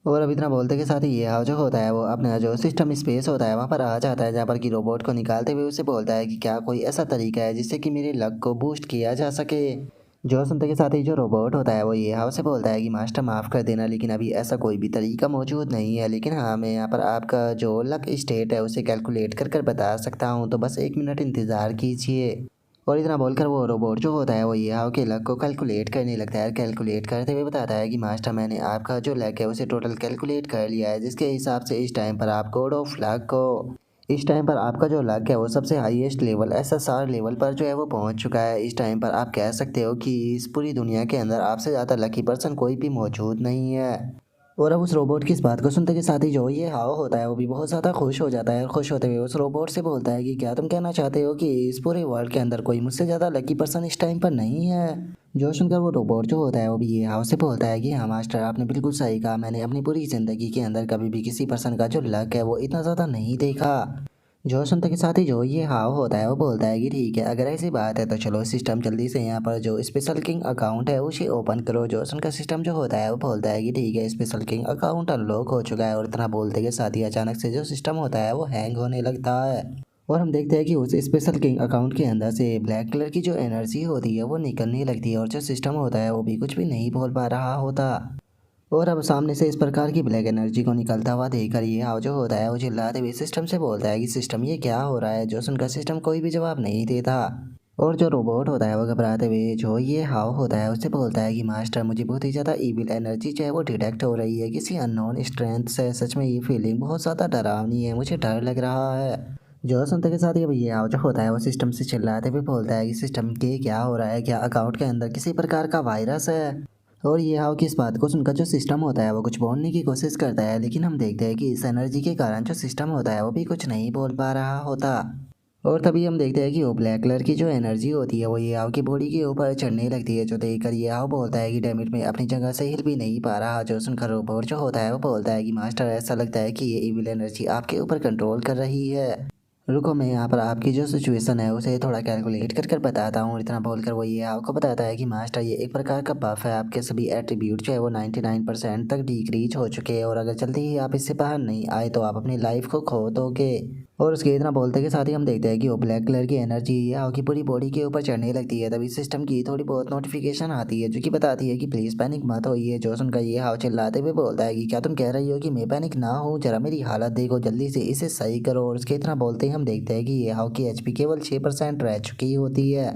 और अब इतना बोलते के साथ ही ये हाव जो होता है वो अपना जो सिस्टम स्पेस होता है वहाँ पर आ जाता है जहाँ पर कि रोबोट को निकालते हुए उसे बोलता है कि क्या कोई ऐसा तरीका है जिससे कि मेरे लक को बूस्ट किया जा सके। जो सुनते के साथ ही जो रोबोट होता है वो ये हाव से बोलता है कि मास्टर माफ़ कर देना लेकिन अभी ऐसा कोई भी तरीका मौजूद नहीं है, लेकिन हाँ मैं यहाँ पर आपका जो लक स्टेट है उसे कैलकुलेट कर कर बता सकता हूँ तो बस 1 मिनट इंतज़ार कीजिए। और इतना बोलकर वो रोबोट जो होता है वो ये हाव के लक को कैलकुलेट करने लगता है। कैलकुलेट करते हुए बताता है कि मास्टर मैंने आपका जो लक है उसे टोटल कैलकुलेट कर लिया है जिसके हिसाब से इस टाइम पर आप गॉड ऑफ लक को इस टाइम पर आपका जो लक है वो सबसे हाईएस्ट लेवल एसएसआर लेवल पर जो है वो पहुंच चुका है। इस टाइम पर आप कह सकते हो कि इस पूरी दुनिया के अंदर आपसे ज़्यादा लकी पर्सन कोई भी मौजूद नहीं है। और अब उस रोबोट की इस बात को सुनते के साथ ही जो ये हाव होता है वो भी बहुत ज़्यादा खुश हो जाता है और खुश होते हुए उस रोबोट से बोलता है कि क्या तुम कहना चाहते हो कि इस पूरे वर्ल्ड के अंदर कोई मुझसे ज़्यादा लकी पर्सन इस टाइम पर नहीं है। जो सुनकर वो रोबोट जो होता है वो भी ये हाव से बोलता है कि हाँ मास्टर आपने बिल्कुल सही कहा, मैंने अपनी पूरी ज़िंदगी के अंदर कभी भी किसी पर्सन का जो लक है वो इतना ज़्यादा नहीं देखा। जो सुनते के साथ ही जो ये हाव होता है वो बोलता है कि ठीक है अगर ऐसी बात है तो चलो सिस्टम जल्दी से यहाँ पर जो स्पेशल किंग अकाउंट है उसे ओपन करो। जो उनका सिस्टम जो होता है वो बोलता है कि ठीक है स्पेशल किंग अकाउंट अनलॉक हो चुका है और इतना बोलते के साथ ही अचानक से जो सिस्टम होता है वो हैंग होने लगता है। और हम देखते हैं कि उस स्पेशल किंग अकाउंट के अंदर से ब्लैक कलर की जो एनर्जी होती है वो निकलने लगती है और जो सिस्टम होता है वो भी कुछ भी नहीं बोल पा रहा होता। और अब सामने से इस प्रकार की ब्लैक एनर्जी को निकलता हुआ देखकर ये हाव जो होता है वो चिल्लाते हुए सिस्टम से बोलता है कि सिस्टम ये क्या हो रहा है। जो सुनकर सिस्टम कोई भी जवाब नहीं देता और जो रोबोट होता है वो घबराते हुए जो ये हाव होता है उससे बोलता है कि मास्टर मुझे बहुत ही ज़्यादा ईविल एनर्जी जो है वो डिटेक्ट हो रही है किसी अननोन स्ट्रेंथ से। सच में ये फीलिंग बहुत ज़्यादा डरावनी है, मुझे डर लग रहा है। जो सुनते के साथ ही अब ये हाव जो होता है वो सिस्टम से चिल्लाते हुए बोलता है कि सिस्टम के क्या हो रहा है, क्या अकाउंट के अंदर किसी प्रकार का वायरस है। और ये हाव की इस बात को सुनकर जो सिस्टम होता है वो कुछ बोलने की कोशिश करता है लेकिन हम देखते हैं कि इस एनर्जी के कारण जो सिस्टम होता है वो भी कुछ नहीं बोल पा रहा होता। और तभी हम देखते हैं कि वो ब्लैक कलर की जो एनर्जी होती है वो ये हाव की बॉडी के ऊपर चढ़ने लगती है। जो देखकर ये हाव बोलता है कि डैमेट में अपनी जगह से हिल भी नहीं पा रहा। जो सुनकर रोबोट जो होता है वो बोलता है कि मास्टर ऐसा लगता है कि ये इविल एनर्जी आपके ऊपर कंट्रोल कर रही है। रुको मैं यहाँ पर आपकी जो सिचुएशन है उसे थोड़ा कैलकुलेट कर कर बताता हूँ। इतना बोलकर वो ये आपको बताता है कि मास्टर ये एक प्रकार का बफ है, आपके सभी एट्रीब्यूट जो है वो 99% तक डिक्रीज हो चुके हैं और अगर जल्दी ही आप इससे बाहर नहीं आए तो आप अपनी लाइफ को खो दोगे। और उसके इतना बोलते के साथ ही हम देखते हैं कि वो ब्लैक कलर की एनर्जी ये हाव की पूरी बॉडी के ऊपर चढ़ने लगती है। तभी सिस्टम की थोड़ी बहुत नोटिफिकेशन आती है जो कि बताती है कि प्लीज़ पैनिक मत होइए। जो सुनकर ये हाव चिल्लाते हुए बोलता है कि क्या तुम कह रही हो कि मैं पैनिक ना हूँ, जरा मेरी हालत देखो, जल्दी से इसे सही करो। और उसके इतना बोलते ही हम देखते हैं कि ये हाव की एचपी केवल 6% रह चुकी होती है।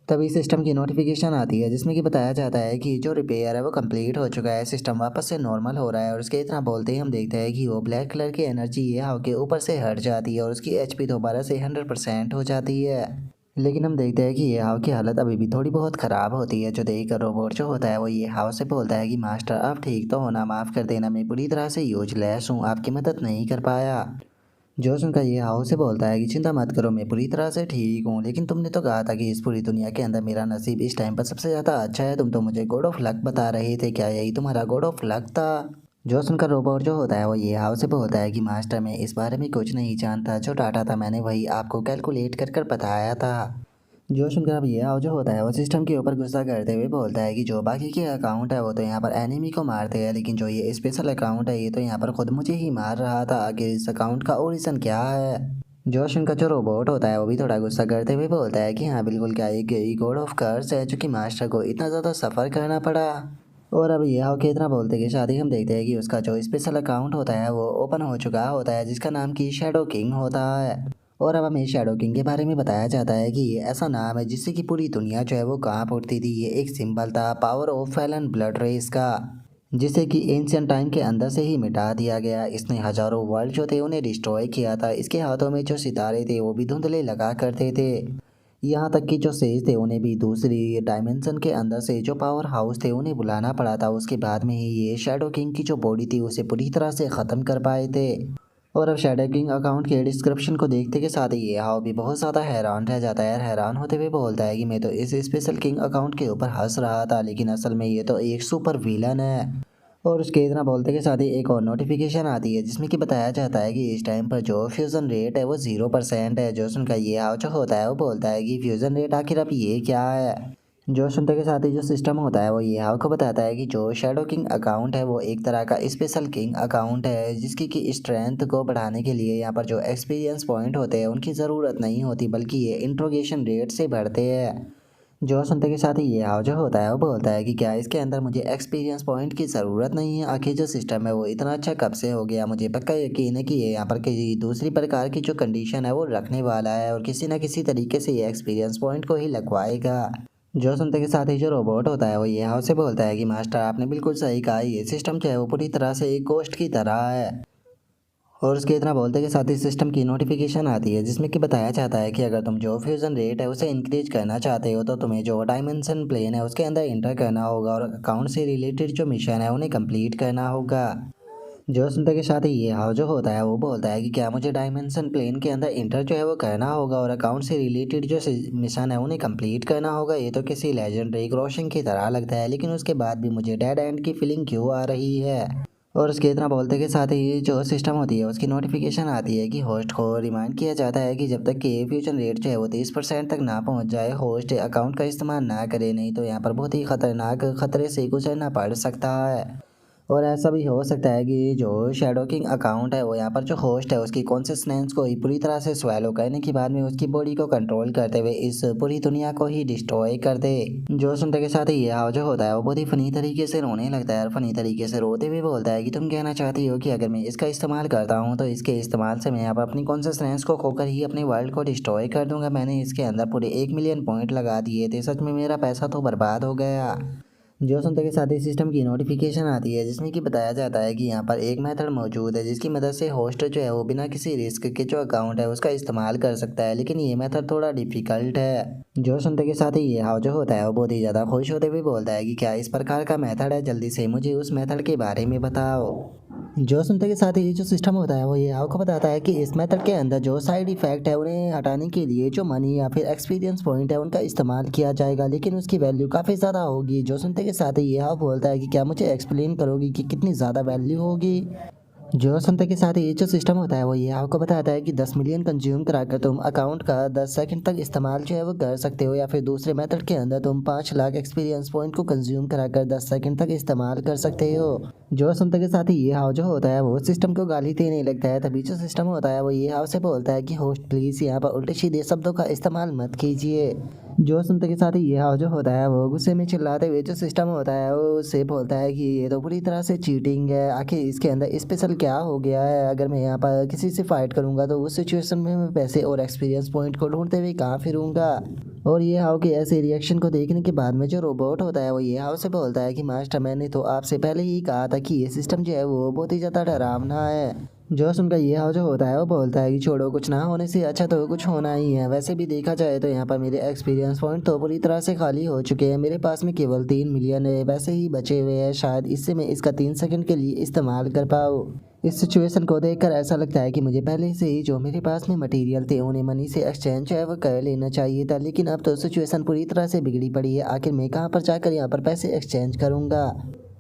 तभी सिस्टम की नोटिफिकेशन आती है जिसमें कि बताया जाता है कि जो रिपेयर है वो कंप्लीट हो चुका है, सिस्टम वापस से नॉर्मल हो रहा है। और उसके इतना बोलते ही हम देखते हैं कि वो ब्लैक कलर की एनर्जी ये हाव के ऊपर से हट जाती है और उसकी एचपी दोबारा से 100% हो जाती है। लेकिन हम देखते हैं कि ये हाव की हालत अभी भी थोड़ी बहुत ख़राब होती है। जो देखकर रोबोट जो होता है वो ये हाव से बोलता है कि मास्टर आप ठीक तो होना, माफ़ कर देना, मैं पूरी तरह से यूजलेस हूँ, आपकी मदद नहीं कर पाया। जो सुनकर ये हाउ से बोलता है कि चिंता मत करो, मैं पूरी तरह से ठीक हूँ, लेकिन तुमने तो कहा था कि इस पूरी दुनिया के अंदर मेरा नसीब इस टाइम पर सबसे ज़्यादा अच्छा है, तुम तो मुझे गॉड ऑफ लक बता रहे थे, क्या यही तुम्हारा गॉड ऑफ लक था? जो सुनकर रोबोट जो होता है वो ये हाउ से बोलता है कि मास्टर मैं इस बारे में कुछ नहीं जानता, जो डाटा था मैंने वही आपको कैलकुलेट कर कर बताया था। जो सुनकर अब ये हाउ जो होता है वो सिस्टम के ऊपर गुस्सा करते हुए बोलता है कि जो बाकी के अकाउंट है वो तो यहाँ पर एनिमी को मारते हैं, लेकिन जो ये स्पेशल अकाउंट है ये तो यहाँ पर खुद मुझे ही मार रहा था। आखिर इस अकाउंट का ओरिजिन क्या है? जोश उनका जो रोबोट होता है वो भी थोड़ा गुस्सा करते हुए बोलता है कि हाँ बिल्कुल, क्या ये गॉड ऑफ कर्स है जो कि मास्टर को इतना ज़्यादा सफ़र करना पड़ा। और अब ये हाउ के इतना बोलते कि शादी हम देखते हैं कि उसका जो स्पेशल अकाउंट होता है वो ओपन हो चुका होता है, जिसका नाम की शैडो किंग होता है। और अब हमें शैडो किंग के बारे में बताया जाता है कि ये ऐसा नाम है जिससे कि पूरी दुनिया जो है वो कहाँ उठती थी। ये एक सिंबल था power of fallen blood race का, जिसे कि एंशियंट टाइम के अंदर से ही मिटा दिया गया। इसने हजारों वर्ल्ड जो थे उन्हें डिस्ट्रॉय किया था। इसके हाथों में जो सितारे थे वो भी धुंधले लगा करते थे। यहाँ तक कि जो सेज थे उन्हें भी दूसरी डायमेंशन के अंदर से जो पावर हाउस थे उन्हें बुलाना पड़ा था। उसके बाद में ही ये शैडो किंग की जो बॉडी थी उसे पूरी तरह से ख़त्म कर पाए थे। और अब शैडो किंग अकाउंट के डिस्क्रिप्शन को देखते के साथ ही ये हाउ भी बहुत ज़्यादा हैरान रह जाता है। हैरान होते हुए बोलता है कि मैं तो इस स्पेशल किंग अकाउंट के ऊपर हंस रहा था, लेकिन असल में ये तो एक सुपर विलन है। और उसके इतना बोलते के साथ ही एक और नोटिफिकेशन आती है जिसमें कि बताया जाता है कि इस टाइम पर जो फ्यूज़न रेट है वो 0% है। जो सुनकर ये हाउ जो होता है वो बोलता है कि फ्यूज़न रेट आखिर अब ये क्या है? जो सुनते के साथ ही जो सिस्टम होता है वो ये हाउ को बताता है कि जो शैडो किंग अकाउंट है वो एक तरह का स्पेशल किंग अकाउंट है, जिसकी कि स्ट्रेंथ को बढ़ाने के लिए यहाँ पर जो एक्सपीरियंस पॉइंट होते हैं उनकी ज़रूरत नहीं होती, बल्कि ये इंट्रोगेशन रेट से बढ़ते हैं। जो सुनते के साथ ही ये हाव जो होता है वो बोलता है कि क्या इसके अंदर मुझे एक्सपीरियंस पॉइंट की ज़रूरत नहीं है? आखिर जो सिस्टम है वो इतना अच्छा कब से हो गया? मुझे पक्का यकीन है कि ये यहाँ पर किसी दूसरी प्रकार की जो कंडीशन है वो रखने वाला है और किसी न किसी तरीके से ये एक्सपीरियंस पॉइंट को ही लगवाएगा। जो सुनते के साथ ही जो रोबोट होता है वो ये हाव से बोलता है कि मास्टर आपने बिल्कुल सही कहा, ये सिस्टम जो है वो पूरी तरह से एक गोश्त की तरह है। और उसके इतना बोलते के साथ ही सिस्टम की नोटिफिकेशन आती है जिसमें कि बताया जाता है कि अगर तुम जो फ्यूज़न रेट है उसे इंक्रीज करना चाहते हो तो तुम्हें जो डायमेंशन प्लेन है उसके अंदर इंटर करना होगा और अकाउंट से रिलेटेड जो मिशन है उन्हें कंप्लीट करना होगा। जो सुनते के साथ ही ये हाउ जो होता है वो बोलता है कि क्या मुझे डायमेंशन प्लेन के अंदर इंटर जो है वो करना होगा और अकाउंट से रिलेटेड जो मिशन है उन्हें कंप्लीट करना होगा। ये तो किसी लेजेंडरी क्रॉसिंग की तरह लगता है, लेकिन उसके बाद भी मुझे डेड एंड की फीलिंग क्यों आ रही है? और उसके इतना बोलते के साथ ही जो सिस्टम होती है उसकी नोटिफिकेशन आती है कि होस्ट को रिमाइंड किया जाता है कि जब तक कि फ्यूजन रेट जो है वो 30% तक ना पहुंच जाए होस्ट अकाउंट का इस्तेमाल ना करे, नहीं तो यहाँ पर बहुत ही खतरनाक खतरे से गुजरना पड़ सकता है। और ऐसा भी हो सकता है कि जो शैडो किंग अकाउंट है वो यहाँ पर जो होस्ट है उसकी कॉन्सिस्टेंस को ही पूरी तरह से स्वैलो करने के बाद में उसकी बॉडी को कंट्रोल करते हुए इस पूरी दुनिया को ही डिस्ट्रॉय कर दे। जो सुनते के साथ ही ये हाव जो होता है वो बहुत ही फनी तरीके से रोने लगता है और फनी तरीके से रोते हुए बोलता है कि तुम कहना चाहती हो कि अगर मैं इसका इस्तेमाल करता हूँ तो इसके इस्तेमाल से मैं यहाँ पर अपनी कॉन्सिस्टेंस को खोकर ही अपने वर्ल्ड को डिस्ट्रॉय कर दूंगा। मैंने इसके अंदर पूरे 1 मिलियन पॉइंट लगा दिए थे, सच में मेरा पैसा तो बर्बाद हो गया। जो सुनते के साथ ही सिस्टम की नोटिफिकेशन आती है जिसमें कि बताया जाता है कि यहाँ पर एक मेथड मौजूद है जिसकी मदद से होस्ट जो है वो बिना किसी रिस्क के जो अकाउंट है उसका इस्तेमाल कर सकता है, लेकिन ये मेथड थोड़ा डिफिकल्ट है। जो सुनते के साथ ही ये हाव जो होता है वो बहुत ही ज़्यादा खुश होते हुए बोलता है कि क्या इस प्रकार का मेथड है, जल्दी से मुझे उस मेथड के बारे में बताओ। जो सुनते के साथ ही जो सिस्टम होता है वो ये आपको बताता है कि इस मेथड के अंदर जो साइड इफ़ेक्ट है उन्हें हटाने के लिए जो मनी या फिर एक्सपीरियंस पॉइंट है उनका इस्तेमाल किया जाएगा, लेकिन उसकी वैल्यू काफ़ी ज़्यादा होगी। जो सुनते के साथ ही ये आप बोलता है कि क्या मुझे एक्सप्लेन करोगी कि कितनी ज़्यादा वैल्यू होगी? जो सुनते के साथ ही जो सिस्टम होता है वो ये आपको बताता है कि 10 मिलियन कंज्यूम कराकर तुम अकाउंट का 10 सेकंड तक इस्तेमाल जो है वो कर सकते हो, या फिर दूसरे मेथड के अंदर तुम 5 लाख एक्सपीरियंस पॉइंट को कंज्यूम कराकर 10 सेकंड तक इस्तेमाल कर सकते हो। जो सुनते के साथ ही ये हाव जो होता है वो सिस्टम को गाली देने लगता है। तभी जो सिस्टम होता है वो ये हाव से बोलता है कि होस्ट प्लीज़ यहाँ पर उल्टे सीधे शब्दों का इस्तेमाल मत कीजिए। जो सुनते के साथ ही ये हाव जो होता है वो गुस्से में चिल्लाते हुए जो सिस्टम होता है वो उससे बोलता है कि ये तो पूरी तरह से चीटिंग है, आखिर इसके अंदर स्पेशल क्या हो गया है? अगर मैं यहाँ पर किसी से फाइट करूँगा तो उस सिचुएशन में मैं पैसे और एक्सपीरियंस पॉइंट को ढूंढते हुए कहाँ फिरूँगा? और ये हाव के ऐसे रिएक्शन को देखने के बाद में जो रोबोट होता है वो ये हाव से बोलता है कि मास्टर मैंने तो आपसे पहले ही कहा था कि ये सिस्टम जो है वो बहुत ही ज़्यादा डरावना है। जो सुनकर ये हाव जो होता है वो बोलता है कि छोड़ो, कुछ ना होने से अच्छा तो कुछ होना ही है। वैसे भी देखा जाए तो यहाँ पर मेरे एक्सपीरियंस पॉइंट तो पूरी तरह से खाली हो चुके हैं, मेरे पास में केवल 3 मिलियन है वैसे ही बचे हुए हैं, शायद इससे मैं इसका 3 सेकंड के लिए इस्तेमाल कर पाऊँ। इस सिचुएशन को देखकर ऐसा लगता है कि मुझे पहले से ही जो मेरे पास में मटेरियल थे उन्हें मनी से एक्सचेंज है वो कर लेना चाहिए था, लेकिन अब तो सिचुएशन पूरी तरह से बिगड़ी पड़ी है। आखिर मैं कहाँ पर जाकर यहाँ पर पैसे एक्सचेंज करूँगा?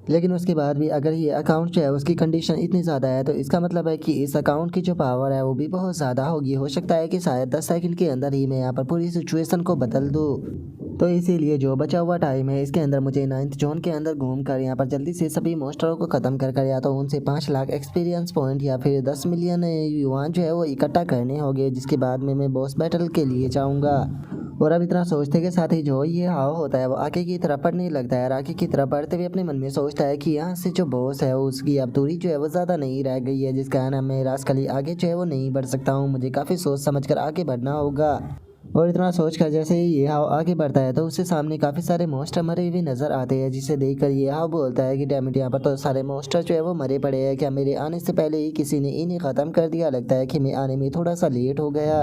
लेकिन उसके बाद भी अगर ये अकाउंट जो है उसकी कंडीशन इतनी ज़्यादा है तो इसका मतलब है कि इस अकाउंट की जो पावर है वो भी बहुत ज़्यादा होगी। हो सकता है कि शायद 10 सेकंड के अंदर ही मैं यहाँ पर पूरी सिचुएशन को बदल दूँ। तो इसीलिए जो बचा हुआ टाइम है इसके अंदर मुझे 9th जोन के अंदर घूम कर यहाँ पर जल्दी से सभी मोस्टरों को ख़त्म कर या तो उनसे 5 लाख एक्सपीरियंस पॉइंट या फिर 10 मिलियन युआन जो है वो इकट्ठा करने होंगे, जिसके बाद में मैं बॉस बैटल के लिए जाऊँगा। और अब इतना सोचते के साथ ही जो ये हाव होता है वो आगे की तरफ बढ़ने लगता है। आगे की तरफ बढ़ते हुए अपने मन में सोचता है कि यहाँ से जो बॉस है उसकी अब दूरी जो है वो ज़्यादा नहीं रह गई है, जिस कारण मैं रास्कली आगे जो है वो नहीं बढ़ सकता हूँ। मुझे काफ़ी सोच समझ कर आगे बढ़ना होगा। और इतना सोच कर जैसे ही ये हाव आगे बढ़ता है तो उससे सामने काफ़ी सारे मॉन्स्टर मरे हुए नजर आते हैं, जिसे देखकर ये हाव बोलता है कि डैमिट, यहाँ पर तो सारे मॉन्स्टर जो है वो मरे पड़े हैं। क्या मेरे आने से पहले ही किसी ने इन्हें ख़त्म कर दिया? लगता है कि मैं आने में थोड़ा सा लेट हो गया।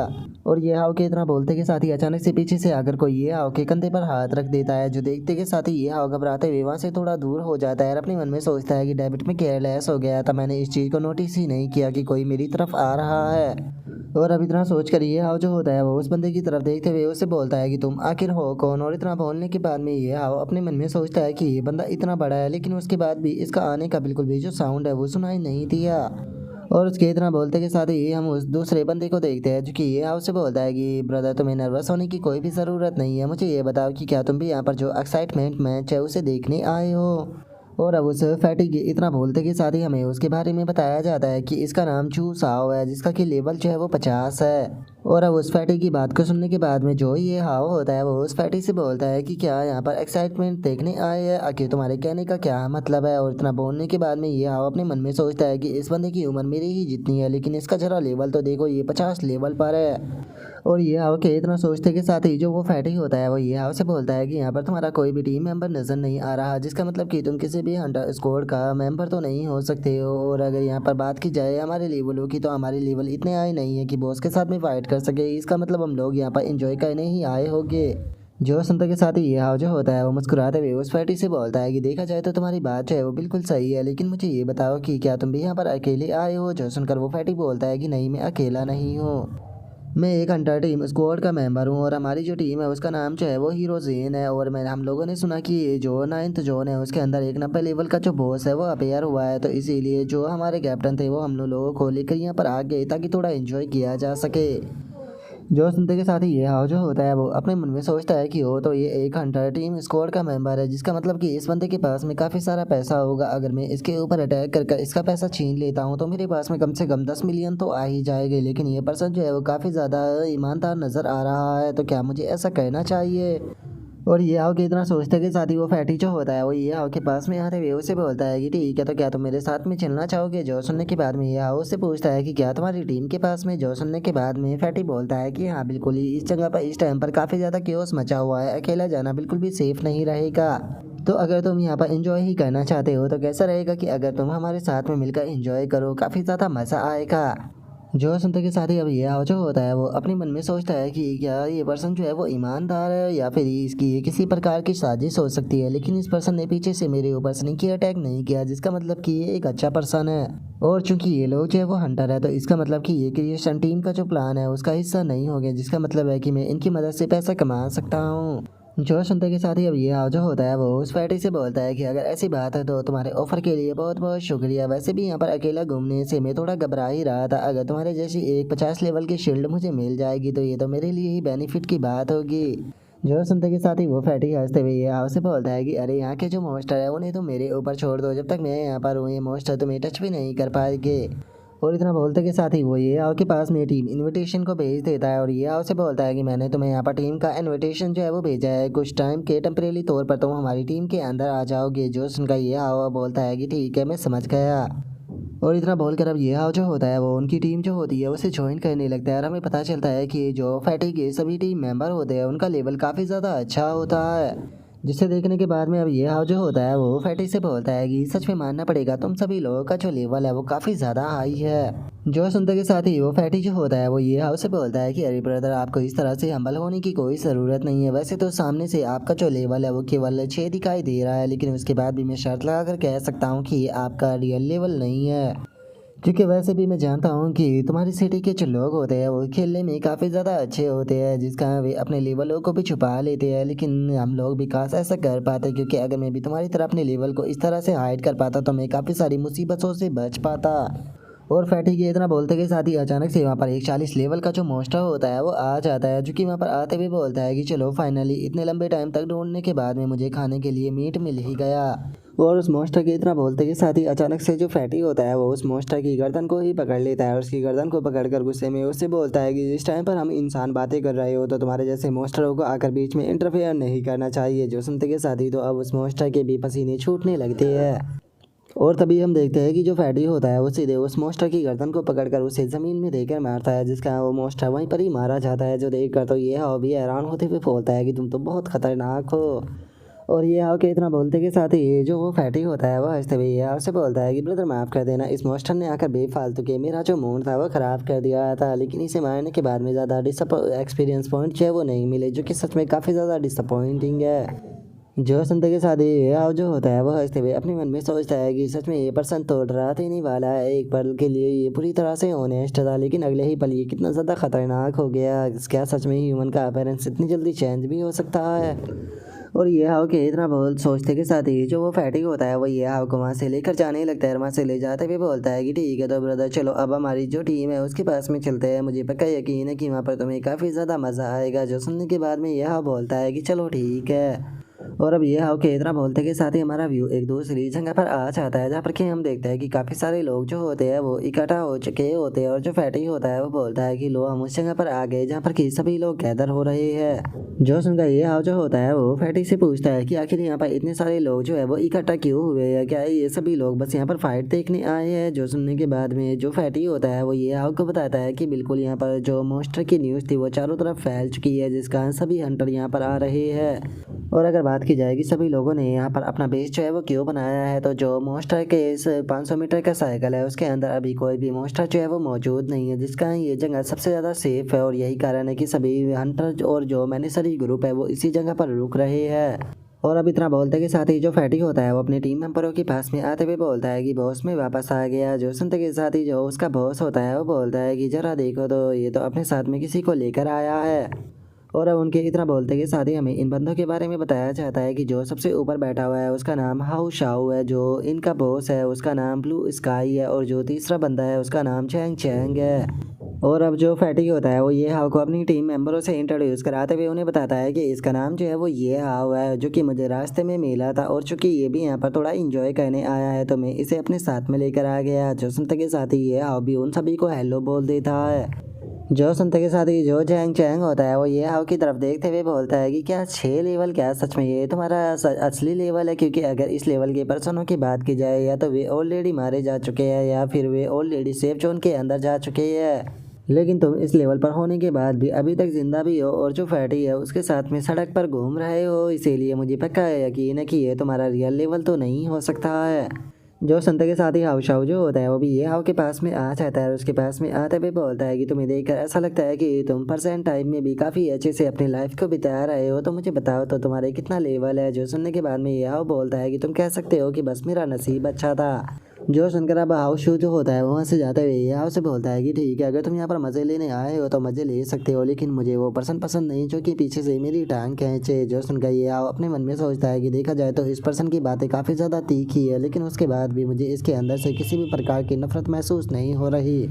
और ये हाव के इतना बोलते के साथ ही अचानक से पीछे से आकर कोई ये हाव के कंधे पर हाथ रख देता है, जो देखते के साथ ही ये हाव घबराते हुए वहाँ से थोड़ा दूर हो जाता है और अपने मन में सोचता है कि डैमिट, में केयरलेस हो गया था, मैंने इस चीज़ को नोटिस ही नहीं किया कि कोई मेरी तरफ आ रहा है। और अब इतना सोच कर ये हाव जो होता है वो उस बंदे की तरफ देखते हुए उससे बोलता है कि तुम आखिर हो कौन? और इतना बोलने के बाद में ये हाव अपने मन में सोचता है कि ये बंदा इतना बड़ा है, लेकिन उसके बाद भी इसका आने का बिल्कुल भी जो साउंड है वो सुनाई नहीं दिया। और उसके इतना बोलते के साथ ही हम उस दूसरे बंदे को देखते हैं जो कि ये हाव से बोलता है कि ब्रदर, तुम्हें नर्वस होने की कोई भी ज़रूरत नहीं है। मुझे ये बताओ कि क्या तुम भी यहाँ पर जो एक्साइटमेंट मैच है उसे देखने आए हो? और अब उस फैटी के इतना बोलते के साथ ही हमें उसके बारे में बताया जाता है कि इसका नाम चू साओ है, जिसका कि लेवल जो है वो 50 है। और अब उस फैटी की बात को सुनने के बाद में जो ये हाव होता है वो उस फैटी से बोलता है कि क्या यहाँ पर एक्साइटमेंट देखने आए हैं? आखिर तुम्हारे कहने का क्या मतलब है? और इतना बोलने के बाद में ये हाव अपने मन में सोचता है कि इस बंदे की उम्र मेरी ही जितनी है, लेकिन इसका जरा लेवल तो देखो, ये 50 लेवल पर है। और ये हाव के इतना सोचते के साथ ही जो वो फैटी होता है वो ये हाव से बोलता है कि यहाँ पर तुम्हारा कोई भी टीम मेंबर नज़र नहीं आ रहा, जिसका मतलब कि तुम किसी भी हंटर स्क्वाड का मेंबर तो नहीं हो सकते हो। और अगर यहाँ पर बात की जाए हमारे लेवलों की, तो हमारे लेवल इतने आए नहीं है कि बॉस के साथ में फाइट कर सके। इसका मतलब हम लोग यहाँ पर इंजॉय करने ही आए होंगे। जो सुनते के साथ ही ये हाव जो होता है वो मुस्कुराते हुए उस फैटी से बोलता है कि देखा जाए तो तुम्हारी बात जो है वो बिल्कुल सही है, लेकिन मुझे ये बताओ कि क्या तुम भी यहाँ पर अकेले आए हो? जो सुनकर वो फैटी बोलता है कि नहीं, मैं अकेला नहीं हूँ, मैं एक हंटर टीम स्क्वाड का मेंबर हूँ और हमारी जो टीम है उसका नाम जो है वो हीरो जेन है। और हम लोगों ने सुना कि ये जो 9th जोन है उसके अंदर एक 90 लेवल का जो बॉस है वो अपेयर हुआ है, तो इसीलिए जो हमारे कैप्टन थे वो हम लोगों को लेकर यहाँ पर आ गए ताकि थोड़ा एंजॉय किया जा सके। जो सुनते के साथ ही ये हाव जो होता है वो अपने मन में सोचता है कि वो तो ये एक हंटर टीम स्क्वाड का मेंबर है, जिसका मतलब कि इस बंदे के पास में काफ़ी सारा पैसा होगा। अगर मैं इसके ऊपर अटैक कर इसका पैसा छीन लेता हूँ तो मेरे पास में कम से कम 10 मिलियन तो आ ही जाएंगे। लेकिन ये पर्सन जो है वो काफ़ी ज़्यादा ईमानदार नज़र आ रहा है, तो क्या मुझे ऐसा कहना चाहिए? और ये हाव के इतना सोचते के साथ ही वो फैटी जो होता है वो ये हाव के पास में आते हुए उसे बोलता है कि ठीक है, तो क्या तुम मेरे साथ में चलना चाहोगे? जो सुनने के बाद में ये हाव उससे पूछता है कि क्या तुम्हारी टीम के पास में? जो सुनने के बाद में फैटी बोलता है कि हाँ बिल्कुल ही, इस जगह पर इस टाइम पर काफ़ी ज़्यादा क्योस मचा हुआ है, अकेला जाना बिल्कुल भी सेफ नहीं रहेगा। तो अगर तुम यहाँ पर एंजॉय ही करना चाहते हो तो कैसा रहेगा कि अगर तुम हमारे साथ में मिलकर एंजॉय करो, काफ़ी ज़्यादा मज़ा आएगा। जो सुनते के साथ ही अब ये हाव जो होता है वो अपने मन में सोचता है कि क्या ये पर्सन जो है वो ईमानदार है या फिर इसकी ये किसी प्रकार की साजिश हो सकती है। लेकिन इस पर्सन ने पीछे से मेरे ऊपर स्नीकी अटैक नहीं किया, जिसका मतलब कि ये एक अच्छा पर्सन है। और चूंकि ये लोग जो है वो हंटर है, तो इसका मतलब कि ये क्रिएशन टीम का जो प्लान है उसका हिस्सा नहीं हो गया, जिसका मतलब है कि मैं इनकी मदद से पैसा कमा सकता हूँ। जो सुनते के साथ ही अब ये हाव जो होता है वो उस फैटी से बोलता है कि अगर ऐसी बात है तो तुम्हारे ऑफर के लिए बहुत बहुत शुक्रिया। वैसे भी यहाँ पर अकेला घूमने से मैं थोड़ा घबरा ही रहा था, अगर तुम्हारे जैसी एक 50 लेवल की शील्ड मुझे मिल जाएगी तो ये तो मेरे लिए ही बेनिफिट की बात होगी। जो सुनते के साथ ही वो फैटी हंसते हुए ये हाव से बोलता है कि अरे यहाँ के जो मॉन्स्टर है उन्हें तो मेरे ऊपर छोड़ दो, जब तक मैं यहाँ पर हूँ ये मॉन्स्टर तुम्हें टच भी नहीं कर पाएंगे। और इतना बोलते के साथ ही वो ये आओ के पास में टीम इनविटेशन को भेज देता है और ये आओ से बोलता है कि मैंने तुम्हें यहाँ पर टीम का इनविटेशन जो है वो भेजा है, कुछ टाइम के टेम्परेरी तौर पर तुम हमारी टीम के अंदर आ जाओगे। जो सुनकर ये आओ बोलता है कि ठीक है, मैं समझ गया। और इतना बोलकर अब ये हाव जो होता है वो उनकी टीम जो होती है उसे ज्वाइन करने लगता है और हमें पता चलता है कि जो फैटी के सभी टीम मेंबर होते हैं उनका लेवल काफ़ी ज़्यादा अच्छा होता है, जिसे देखने के बाद में अब ये हाव जो होता है वो फैटी से बोलता है कि सच में मानना पड़ेगा, तुम सभी लोगों का जो लेवल है वो काफ़ी ज़्यादा हाई है। जो सुनते के साथ ही वो फैटी जो होता है वो ये हाव से बोलता है कि अरे ब्रदर, आपको इस तरह से हम्बल होने की कोई ज़रूरत नहीं है। वैसे तो सामने से आपका जो लेवल है वो केवल 6 दिखाई दे रहा है, लेकिन उसके बाद भी मैं शर्त लगा कर कह सकता हूँ कि ये आपका रियल लेवल नहीं है। क्योंकि वैसे भी मैं जानता हूँ कि तुम्हारी सिटी के जो लोग होते हैं वो खेलने में काफ़ी ज़्यादा अच्छे होते हैं, जिस कारण वे अपने लेवलों को भी छुपा लेते हैं, लेकिन हम लोग भी काश ऐसा कर पाते, क्योंकि अगर मैं भी तुम्हारी तरह अपने लेवल को इस तरह से हाइड कर पाता तो मैं काफ़ी सारी मुसीबतों से बच पाता। और फैटी के इतना बोलते के साथ ही अचानक से वहाँ पर एक 40 लेवल का जो मॉन्स्टर होता है वो आ जाता है, जो कि वहाँ पर आते हुए बोलता है कि चलो फाइनली इतने लंबे टाइम तक ढूंढने के बाद में मुझे खाने के लिए मीट मिल ही गया। और उस मॉन्स्टर के इतना बोलते के साथ ही अचानक से जो फैटी होता है वो उस मॉन्स्टर की गर्दन को ही पकड़ लेता है, और उसकी गर्दन को पकड़कर गुस्से में उससे बोलता है कि इस टाइम पर हम इंसान बातें कर रहे हो तो तुम्हारे जैसे मॉन्स्टरों को आकर बीच में इंटरफेयर नहीं करना चाहिए। जो सुनते के साथ ही तो अब उस मॉन्स्टर के भी पसीने छूटने लगते हैं। और तभी हम देखते हैं कि जो फैटी होता है वो सीधे उस मॉन्स्टर की गर्दन को पकड़कर उसे ज़मीन में देकर मारता है, जिसका वो मॉन्स्टर वहीं पर ही मारा जाता है। जो देख कर तो ये हाव भी हैरान होते हुए बोलता है कि तुम तो बहुत खतरनाक हो। और ये हाव के इतना बोलते के साथ ही जो वो फैटी होता है वो हंसते हुए ये हाव से बोलता है कि ब्रदर माफ़ कर देना, इस मॉन्स्टर ने आकर बेफालतू के मेरा जो मूड था वो ख़राब कर दिया था, लेकिन इसे मारने के बाद में ज़्यादा एक्सपीरियंस पॉइंट जो है वो नहीं मिले, जो कि सच में काफ़ी ज़्यादा डिसअपॉइंटिंग है। जो सुनते के साथ ही याव जो होता है वो हंसते हुए अपने मन में सोचता है कि सच में ये पर्सन तो डराते ही नहीं वाला है। एक पल के लिए ये पूरी तरह से ऑनेस्ट था, लेकिन अगले ही पल ये कितना ज़्यादा खतरनाक हो गया। क्या सच में ह्यूमन का अपीयरेंस इतनी जल्दी चेंज भी हो सकता है? और ये हाव के इतना बहुत सोचते के साथ ही जो वो फैटी होता है वो ये हाव को वहाँ से लेकर जाने लगता है, और वहाँ से ले जाते हुए बोलता है कि ठीक है तो ब्रदर चलो अब हमारी जो टीम है उसके पास में चलते हैं, मुझे पक्का यकीन है कि वहाँ पर तुम्हें काफ़ी ज़्यादा मज़ा आएगा। जो सुनने के बाद में यह हाव बोलता है कि चलो ठीक है। और अब ये हाव के इतना बोलते के साथ ही हमारा व्यू एक दूसरी जगह पर आ जाता है, जहाँ पर कि हम देखते हैं कि काफ़ी सारे लोग जो होते हैं वो इकट्ठा हो चुके होते हैं, और जो फैटी होता है वो बोलता है कि लो हम उस जगह पर आ गए जहाँ पर कि सभी लोग गैदर हो रहे हैं। जो सुनकर ये हाव जो होता है वो फैटी से पूछता है कि आखिर यहाँ पर इतने सारे लोग जो है वो इकट्ठा क्यों हुए हैं, क्या ये सभी लोग बस यहाँ पर फाइट देखने आए हैं? जो सुनने के बाद में जो फैटी होता है वो ये हाव को बताता है कि बिल्कुल यहाँ पर जो मॉन्स्टर की न्यूज़ थी वो चारों तरफ फैल चुकी है, जिस कारण सभी हंटर यहाँ पर आ रहे हैं। और अगर बात की जाए कि सभी लोगों ने यहाँ पर अपना बेस जो है वो क्यों बनाया है, तो जो मॉन्स्टर के इस 500 मीटर का साइकिल है उसके अंदर अभी कोई भी मॉन्स्टर जो है वो मौजूद नहीं है, जिसका ये जगह सबसे ज़्यादा सेफ है, और यही कारण है कि सभी हंटर और जो मैनेसरी ग्रुप है वो इसी जगह पर रुक रहे हैं। और अब इतना बोलते के साथ ही जो फैटी होता है वो अपने टीम मेंबरों के पास में आते हुए बोलता है कि बॉस में वापस आ गया। जो सुनते के साथ ही जो उसका बॉस होता है वो बोलता है कि जरा देखो तो ये तो अपने साथ में किसी को लेकर आया है। और अब उनके इतना बोलते के साथ ही हमें इन बंदों के बारे में बताया जाता है कि जो सबसे ऊपर बैठा हुआ है उसका नाम हाउ शाओ है, जो इनका बॉस है उसका नाम ब्लू स्काई है, और जो तीसरा बंदा है उसका नाम चैंग चैंग है। और अब जो फैटी होता है वो ये हाव को अपनी टीम मेंबरों से इंट्रोड्यूस कराते हुए उन्हें बताता है कि इसका नाम जो है वो ये हाव है, जो कि मुझे रास्ते में मिला था, और चूंकि ये भी यहाँ पर थोड़ा इंजॉय करने आया है तो मैं इसे अपने साथ में लेकर आ गया। जो सुनते के साथ ही ये हाव भी उन सभी को हेलो बोल देता है। जो सुनते के साथ ही जो चैंग चैंग होता है वो ये हाव की तरफ देखते हुए बोलता है कि क्या 6 लेवल, क्या सच में ये तुम्हारा असली लेवल है? क्योंकि अगर इस लेवल के पर्सनों की बात की जाए या तो वे ऑलरेडी मारे जा चुके हैं या फिर वे ऑलरेडी सेफ जोन के अंदर जा चुके हैं, लेकिन तुम इस लेवल पर होने के बाद भी अभी तक जिंदा भी हो और जो फैटी है उसके साथ में सड़क पर घूम रहे हो, इसीलिए मुझे पक्का यकीन है कि ये तुम्हारा रियल लेवल तो नहीं हो सकता है। जो संत के साथ ही हाउ शाओ जो होता है वो भी ये हाउ के पास में आ जाता है, और उसके पास में आते हुए बोलता है कि तुम्हें देखकर ऐसा लगता है कि तुम परसेंट टाइम में भी काफ़ी अच्छे से अपनी लाइफ को बिता रहे हो, तो मुझे बताओ तो तुम्हारे कितना लेवल है? जो सुनने के बाद में ये हाउ बोलता है कि तुम कह सकते हो कि बस मेरा नसीब अच्छा था। जो सुनकर अब हाउ शू जो होता है वहाँ से जाते हुए ये हाउ से बोलता है कि ठीक है अगर तुम यहाँ पर मज़े लेने आए हो तो मज़े ले सकते हो, लेकिन मुझे वो पर्सन पसंद नहीं जो कि पीछे से मेरी टांग खींचे। जो सुनकर ये हाउ अपने मन में सोचता है कि देखा जाए तो इस पर्सन की बातें काफ़ी ज़्यादा तीखी है, लेकिन उसके बाद भी मुझे इसके अंदर से किसी भी प्रकार की नफरत महसूस नहीं हो रही।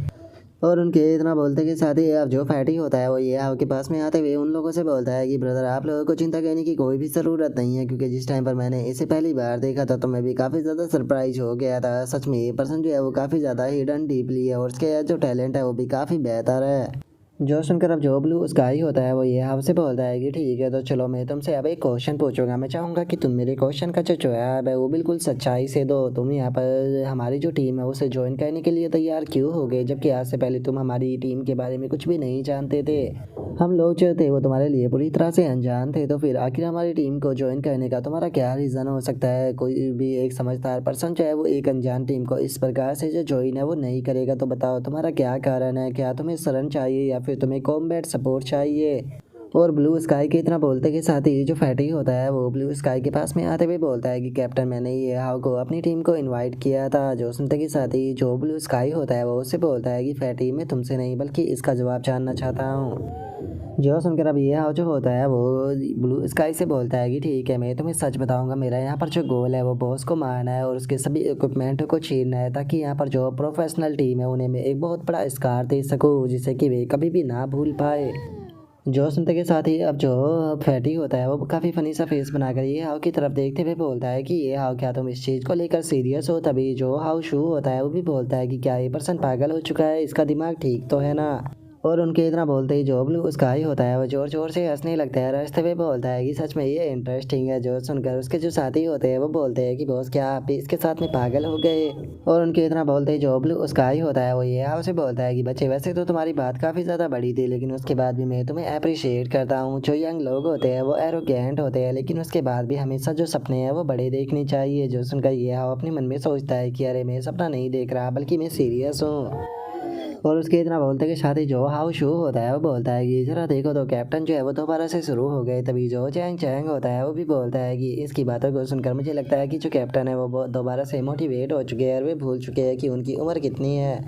और उनके इतना बोलते के साथ ही अब जो फैटी होता है वो ये हाव के पास में आते हुए उन लोगों से बोलता है कि ब्रदर आप लोगों को चिंता करने की कोई भी ज़रूरत नहीं है, क्योंकि जिस टाइम पर मैंने इसे पहली बार देखा था तो मैं भी काफ़ी ज़्यादा सरप्राइज हो गया था। सच में ये पर्सन जो है वो काफ़ी ज़्यादा हिडन डीपली है, और उसके जो टैलेंट है वो भी काफ़ी बेहतर है। जो सुनकर अब जो ब्लू स्काई होता है वो ये हमसे बोलता है कि ठीक है तो चलो मैं तुमसे अब एक क्वेश्चन पूछूंगा, मैं चाहूँगा कि तुम मेरे क्वेश्चन का जो जवाब है वो बिल्कुल सच्चाई से दो। तुम यहाँ पर हमारी जो टीम है उसे ज्वाइन करने के लिए तैयार क्यों हो गए, जबकि आज से पहले तुम हमारी टीम के बारे में कुछ भी नहीं जानते थे? हम लोग जो थे वो तुम्हारे लिए पूरी तरह से अनजान थे, तो फिर आखिर हमारी टीम को ज्वाइन करने का तुम्हारा क्या रीज़न हो सकता है? कोई भी एक समझदार पर्सन जो है वो एक अनजान टीम को इस प्रकार से जो ज्वाइन है वो नहीं करेगा, तो बताओ तुम्हारा क्या कारण है? क्या तुम्हें शरण चाहिए या फिर तुम्हें कॉम्बैट सपोर्ट चाहिए? और ब्लू स्काई के इतना बोलते के साथ ही जो फैटी होता है वो ब्लू स्काई के पास में आते हुए बोलता है कि कैप्टन, मैंने ये हाउ को अपनी टीम को इनवाइट किया था। जो सुनते के साथ ही जो ब्लू स्काई होता है वो उससे बोलता है कि फैटी, मैं तुमसे नहीं बल्कि इसका जवाब जानना चाहता हूँ। जो सुनकर अब ये हाउ जो होता है वो ब्लू स्काई से बोलता है कि ठीक है, मैं तुम्हें सच बताऊंगा, मेरा यहाँ पर जो गोल है वो बॉस को मारना है और उसके सभी इक्विपमेंट को छीनना है, ताकि यहाँ पर जो प्रोफेशनल टीम है उन्हें मैं एक बहुत बड़ा स्कार दे सकूँ जिसे कि वे कभी भी ना भूल पाए। जो सुनते के साथ ही अब जो फैटी होता है वो काफ़ी फनी सा फेस बनाकर ये हाउ की तरफ देखते हुए बोलता है कि ये हाउ, क्या तुम इस चीज़ को लेकर सीरियस हो? तभी जो हाउ शू होता है वो भी बोलता है कि क्या ये पर्सन पागल हो चुका है, इसका दिमाग ठीक तो है ना? और उनके इतना बोलते ही जो ब्लू स्काई होता है वो जोर जोर से हंसने लगता है, हंसते हुए बोलता है कि सच में ये इंटरेस्टिंग है। जो सुनकर उसके जो साथी होते हैं वो बोलते हैं कि बॉस, क्या आप भी इसके साथ में पागल हो गए? और उनके इतना बोलते ही जो ब्लू स्काई होता है वो ये आपसे बोलता है कि बच्चे, वैसे तो तुम्हारी बात काफ़ी ज़्यादा बड़ी थी, लेकिन उसके बाद भी मैं तुम्हें अप्रिशिएट करता हूँ। जो यंग लोग होते हैं वो एरोगेंट होते हैं, लेकिन उसके बाद भी हमेशा जो सपने हैं वो बड़े देखने चाहिए। जो सुनकर ये हाउ अपने मन में सोचता है कि अरे, मैं सपना नहीं देख रहा बल्कि मैं सीरियस हूँ। और उसके इतना बोलते के साथ ही जो हाउ शू होता है वो बोलता है कि जरा देखो तो कैप्टन जो है वो दोबारा से शुरू हो गए। तभी जो चैंग चैंग होता है वो भी बोलता है कि इसकी बातों को सुनकर मुझे लगता है कि जो कैप्टन है वो दोबारा से मोटिवेट हो चुके हैं और वे भूल चुके हैं कि उनकी उम्र कितनी है।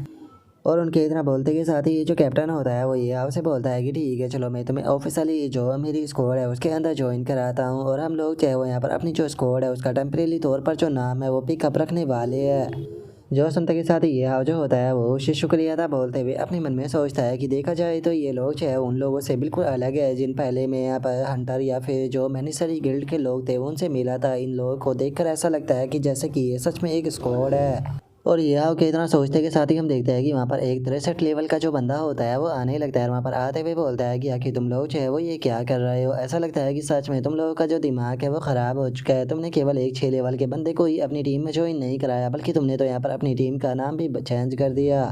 और उनके इतना बोलते के साथ ही जो कैप्टन होता है वो ये आपसे बोलता है कि ठीक है, चलो मैं तुम्हें ऑफिशियली जो मेरी स्क्वाड है उसके अंदर ज्वाइन कराता हूँ, और हम लोग चाहे वो यहाँ पर अपनी जो स्क्वाड है उसका टेम्परेरी तौर पर जो नाम है वो पिकअप रखने वाले हैं। जो सुनते के साथ ही ये हाव जो होता है वो उसे शुक्रिया था बोलते हुए अपने मन में सोचता है कि देखा जाए तो ये लोग जो है उन लोगों से बिल्कुल अलग है जिन पहले में यहाँ पर हंटर या फिर जो मैनिसरी गिल्ड के लोग थे उनसे मिला था। इन लोगों को देखकर ऐसा लगता है कि जैसे कि ये सच में एक स्क्वाड है। और ये हाव के इतना सोचते के साथ ही हम देखते हैं कि वहाँ पर एक 63 लेवल का जो बंदा होता है वो आने लगता है। वहाँ पर आते हुए बोलता है कि आखिर तुम लोग जो है वो ये क्या कर रहे हो? ऐसा लगता है कि सच में तुम लोगों का जो दिमाग है वो ख़राब हो चुका है। तुमने केवल एक 6 लेवल के बंदे को ही अपनी टीम में ज्वाइन नहीं कराया, बल्कि तुमने तो यहाँ पर अपनी टीम का नाम भी चेंज कर दिया।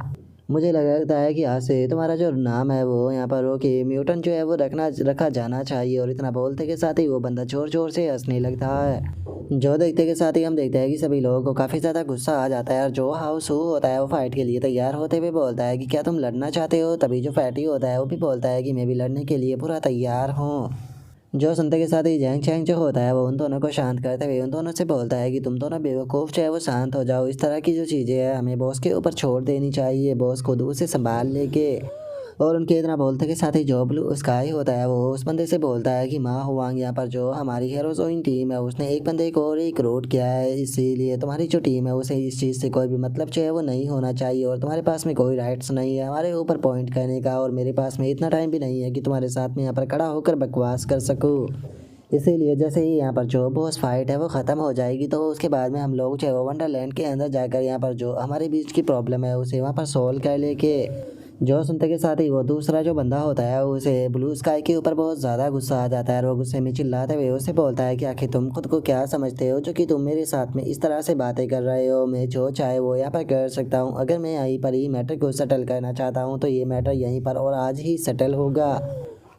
मुझे लगता है कि आज से तुम्हारा जो नाम है वो यहाँ पर वो कि म्यूटेंट जो है वो रखा जाना चाहिए। और इतना बोलते के साथ ही वो बंदा ज़ोर ज़ोर से हंसने लगता है। जो देखते के साथ ही हम देखते हैं कि सभी लोगों को काफ़ी ज़्यादा गुस्सा आ जाता है, और जो हाउस हू होता है वो फाइट के लिए तैयार होते हुए बोलता है कि क्या तुम लड़ना चाहते हो? तभी जो फैटी होता है वो भी बोलता है कि मैं भी लड़ने के लिए पूरा तैयार हूँ। जो सुनते के साथ ही जैंग चैंग जो होता है वो उन दोनों को शांत करते हुए उन दोनों से बोलता है कि तुम दोनों बेवकूफ़ जो है वो शांत हो जाओ। इस तरह की जो चीज़ें हैं हमें बॉस के ऊपर छोड़ देनी चाहिए, बॉस खुद उसे संभाल लेके। और उनके इतना बोलते के साथ ही जो ब्लू स्काई होता है वो उस बंदे से बोलता है कि माँ हुआंग, यहाँ पर जो हमारी हीरोज़ोइन टीम है उसने एक बंदे को और रिक्रूट किया है, इसीलिए तुम्हारी जो टीम है उसे इस चीज़ से कोई भी मतलब जो है वो नहीं होना चाहिए, और तुम्हारे पास में कोई राइट्स नहीं है हमारे ऊपर पॉइंट करने का, और मेरे पास में इतना टाइम भी नहीं है कि तुम्हारे साथ में यहाँ पर खड़ा होकर बकवास कर सकूँ। इसीलिए जैसे ही यहाँ पर जो बॉस फाइट है वो ख़त्म हो जाएगी तो उसके बाद में हम लोग जो है वो वंडरलैंड के अंदर जाकर यहाँ पर जो हमारे बीच की प्रॉब्लम है उसे वहाँ पर सोल्व कर लेके। जो सुनते के साथ ही वो दूसरा जो बंदा होता है उसे ब्लू स्काई के ऊपर बहुत ज़्यादा गुस्सा आ जाता है, और वो गुस्से में चिल्लाते हुए उससे बोलता है कि आखिर तुम खुद को क्या समझते हो जो कि तुम मेरे साथ में इस तरह से बातें कर रहे हो? मैं जो चाहे वो यहाँ पर कर सकता हूँ। अगर मैं यहीं पर ही मैटर को सेटल करना चाहता हूँ तो ये मैटर यहीं पर और आज ही सेटल होगा।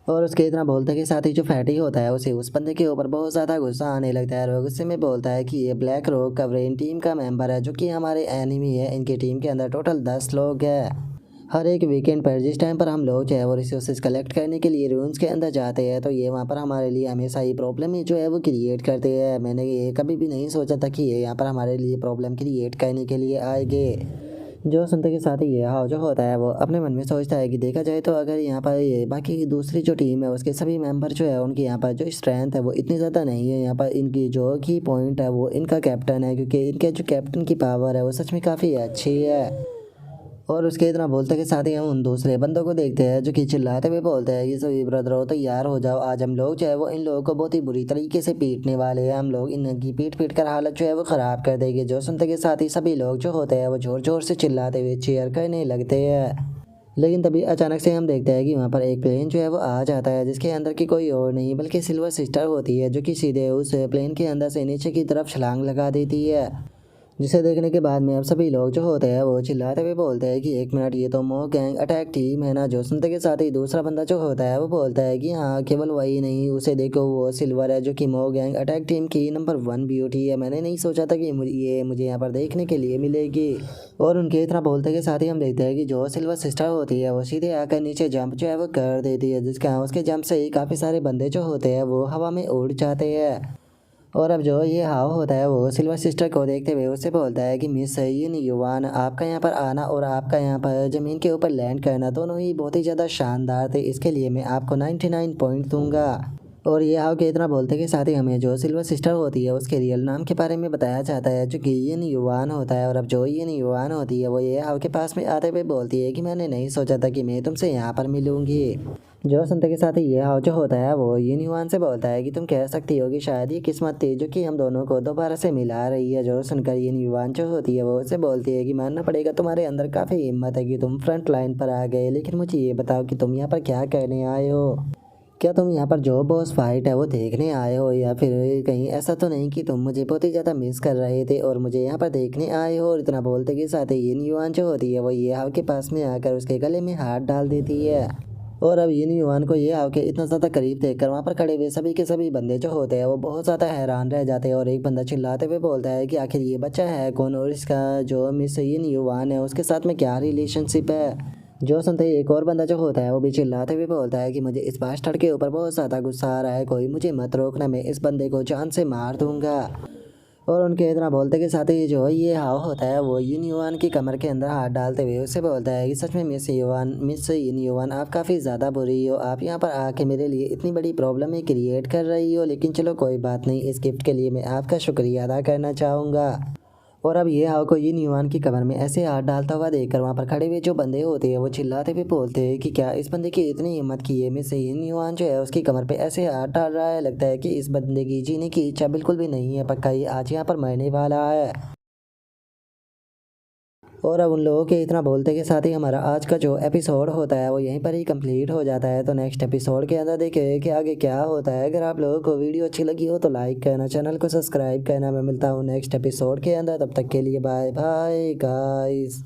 और उसके इतना बोलते के साथ ही जो फैटी होता है उसे उस बंदे के ऊपर बहुत ज़्यादा गुस्सा आने लगता है, और वो गुस्से में बोलता है कि ये ब्लैक रॉक का ब्रेन टीम का मेंबर है जो कि हमारे एनिमी है। इनकी टीम के अंदर टोटल 10 लोग हैं। हर एक वीकेंड पर जिस टाइम पर हम लोग जो है वो रिसोर्सेज कलेक्ट करने के लिए रूम्स के अंदर जाते हैं तो ये वहाँ पर हमारे लिए हमेशा ही प्रॉब्लम ही जो है वो क्रिएट करते हैं। मैंने ये कभी भी नहीं सोचा था कि ये यहाँ पर हमारे लिए प्रॉब्लम क्रिएट करने के लिए आएंगे। जो सुनते के साथ ही ये हाव जो होता है वो अपने मन में सोचता है कि देखा जाए तो अगर यहाँ पर ये बाकी की दूसरी जो टीम है उसके सभी मेंबर जो है उनकी यहाँ पर जो स्ट्रेंथ है वो इतनी ज़्यादा नहीं है। यहाँ पर इनकी जो की पॉइंट है वो इनका कैप्टन है, क्योंकि इनके जो कैप्टन की पावर है वो सच में काफ़ी अच्छी है। और उसके इतना बोलते के साथ ही हम उन दूसरे बंदों को देखते हैं जो कि चिल्लाते हुए बोलते हैं कि सभी ब्रदरों तैयार हो जाओ, आज हम लोग जो है वो इन लोगों को बहुत ही बुरी तरीके से पीटने वाले हैं। हम लोग इनकी पीट कर हालत जो है वो ख़राब कर देंगे। जो सुनते के साथ ही सभी लोग जो होते हैं वो ज़ोर ज़ोर से चिल्लाते हुए चीयर करने लगते हैं। लेकिन तभी अचानक से हम देखते हैं कि वहाँ पर एक प्लेन जो है वो आ जाता है, जिसके अंदर की कोई और नहीं बल्कि सिल्वर सिस्टर होती है, जो कि सीधे उस प्लेन के अंदर से नीचे की तरफ छलांग लगा देती है। जिसे देखने के बाद में अब सभी लोग जो होते हैं वो चिल्लाते हुए बोलते हैं कि एक मिनट, ये तो मो गैंग अटैक टीम है ना। जो सुनते के साथ ही दूसरा बंदा जो होता है वो बोलता है कि हाँ, केवल वही नहीं, उसे देखो, वो सिल्वर है जो कि मो गैंग अटैक टीम की नंबर 1 ब्यूटी है। मैंने नहीं सोचा था कि ये मुझे यहाँ पर देखने के लिए मिलेगी। और उनके इतना बोलते के साथ ही हम देखते हैं कि जो सिल्वर सिस्टर होती है वो सीधे आकर नीचे जंप जो है वो कर देती है, जिसका उसके जंप से ही काफ़ी सारे बंदे जो होते हैं वो हवा में उड़ जाते हैं। और अब जो ये हाव होता है वो सिल्वर सिस्टर को देखते हुए उससे बोलता है कि मिस यून युवान, आपका यहाँ पर आना और आपका यहाँ पर ज़मीन के ऊपर लैंड करना दोनों ही बहुत ही ज़्यादा शानदार थे। इसके लिए मैं आपको 99 पॉइंट दूंगा। और ये हाव के इतना बोलते के साथ ही हमें जो सिल्वर सिस्टर होती है उसके रियल नाम के बारे में बताया जाता है, जो कि यिन युवान होता है। और अब जो यिन युवान होती है वो ये हाव के पास में आते हुए बोलती है कि मैंने नहीं सोचा था कि मैं तुमसे यहाँ पर मिलूंगी। जो सुनते के साथ ही ये हाव जो होता है वो यिन युवान से बोलता है कि तुम कह सकती हो कि शायद ये किस्मत थी जो कि हम दोनों को दोबारा से मिला रही है। जो सुनकर यिन युवान जो होती है वो उससे बोलती है कि मानना पड़ेगा, तुम्हारे अंदर काफ़ी हिम्मत है कि तुम फ्रंट लाइन पर आ गए। लेकिन मुझे ये बताओ कि तुम यहाँ पर क्या करने आए हो? क्या तुम यहाँ पर जो बॉस फाइट है वो देखने आए हो, या फिर कहीं ऐसा तो नहीं कि तुम मुझे बहुत ही ज़्यादा मिस कर रहे थे और मुझे यहाँ पर देखने आए हो? और इतना बोलते के साथ ही यिन युआन जो होती है वो ये हाव के पास में आकर उसके गले में हाथ डाल देती है। और अब यिन युआन को ये हाव के इतना ज़्यादा करीब देखकर वहाँ पर खड़े हुए सभी के सभी बंदे जो होते हैं वो बहुत ज़्यादा हैरान रह जाते हैं। और एक बंदा चिल्लाते हुए बोलता है कि आखिर ये बच्चा है कौन और इसका जो मिस यिन युआन है उसके साथ में क्या रिलेशनशिप है? जो सुनते ही एक और बंदा जो होता है वो भी चिल्लाते हुए बोलता है कि मुझे इस बास्टर्ड के ऊपर बहुत ज़्यादा गुस्सा आ रहा है, कोई मुझे मत रोकना, मैं इस बंदे को जान से मार दूंगा। और उनके इतना बोलते के साथ ही जो ये हाव होता है वो यिन युआन की कमर के अंदर हाथ डालते हुए उससे बोलता है कि सच में मिस यिन युआन, आप काफ़ी ज़्यादा बुरी हो। आप यहाँ पर आके मेरे लिए इतनी बड़ी प्रॉब्लम क्रिएट कर रही हो, लेकिन चलो कोई बात नहीं, इस गिफ्ट के लिए मैं आपका शुक्रिया अदा करना चाहूँगा। और अब ये हाव को यिन युआन की कमर में ऐसे हाथ डालता हुआ देखकर वहाँ पर खड़े हुए जो बंदे होते हैं वो चिल्लाते हुए बोलते हैं कि क्या इस बंदे की इतनी हिम्मत की है मिस यिन युआन जो है उसकी कमर पे ऐसे हाथ डाल रहा है। लगता है कि इस बंदे की जीने की इच्छा बिल्कुल भी नहीं है, पक्का ये आज यहाँ पर मरने वाला है। और अब उन लोगों के इतना बोलते के साथ ही हमारा आज का जो एपिसोड होता है वो यहीं पर ही कंप्लीट हो जाता है। तो नेक्स्ट एपिसोड के अंदर देखें कि आगे क्या होता है। अगर आप लोगों को वीडियो अच्छी लगी हो तो लाइक करना, चैनल को सब्सक्राइब करना। मैं मिलता हूँ नेक्स्ट एपिसोड के अंदर, तब तक के लिए बाय बाय गाइस।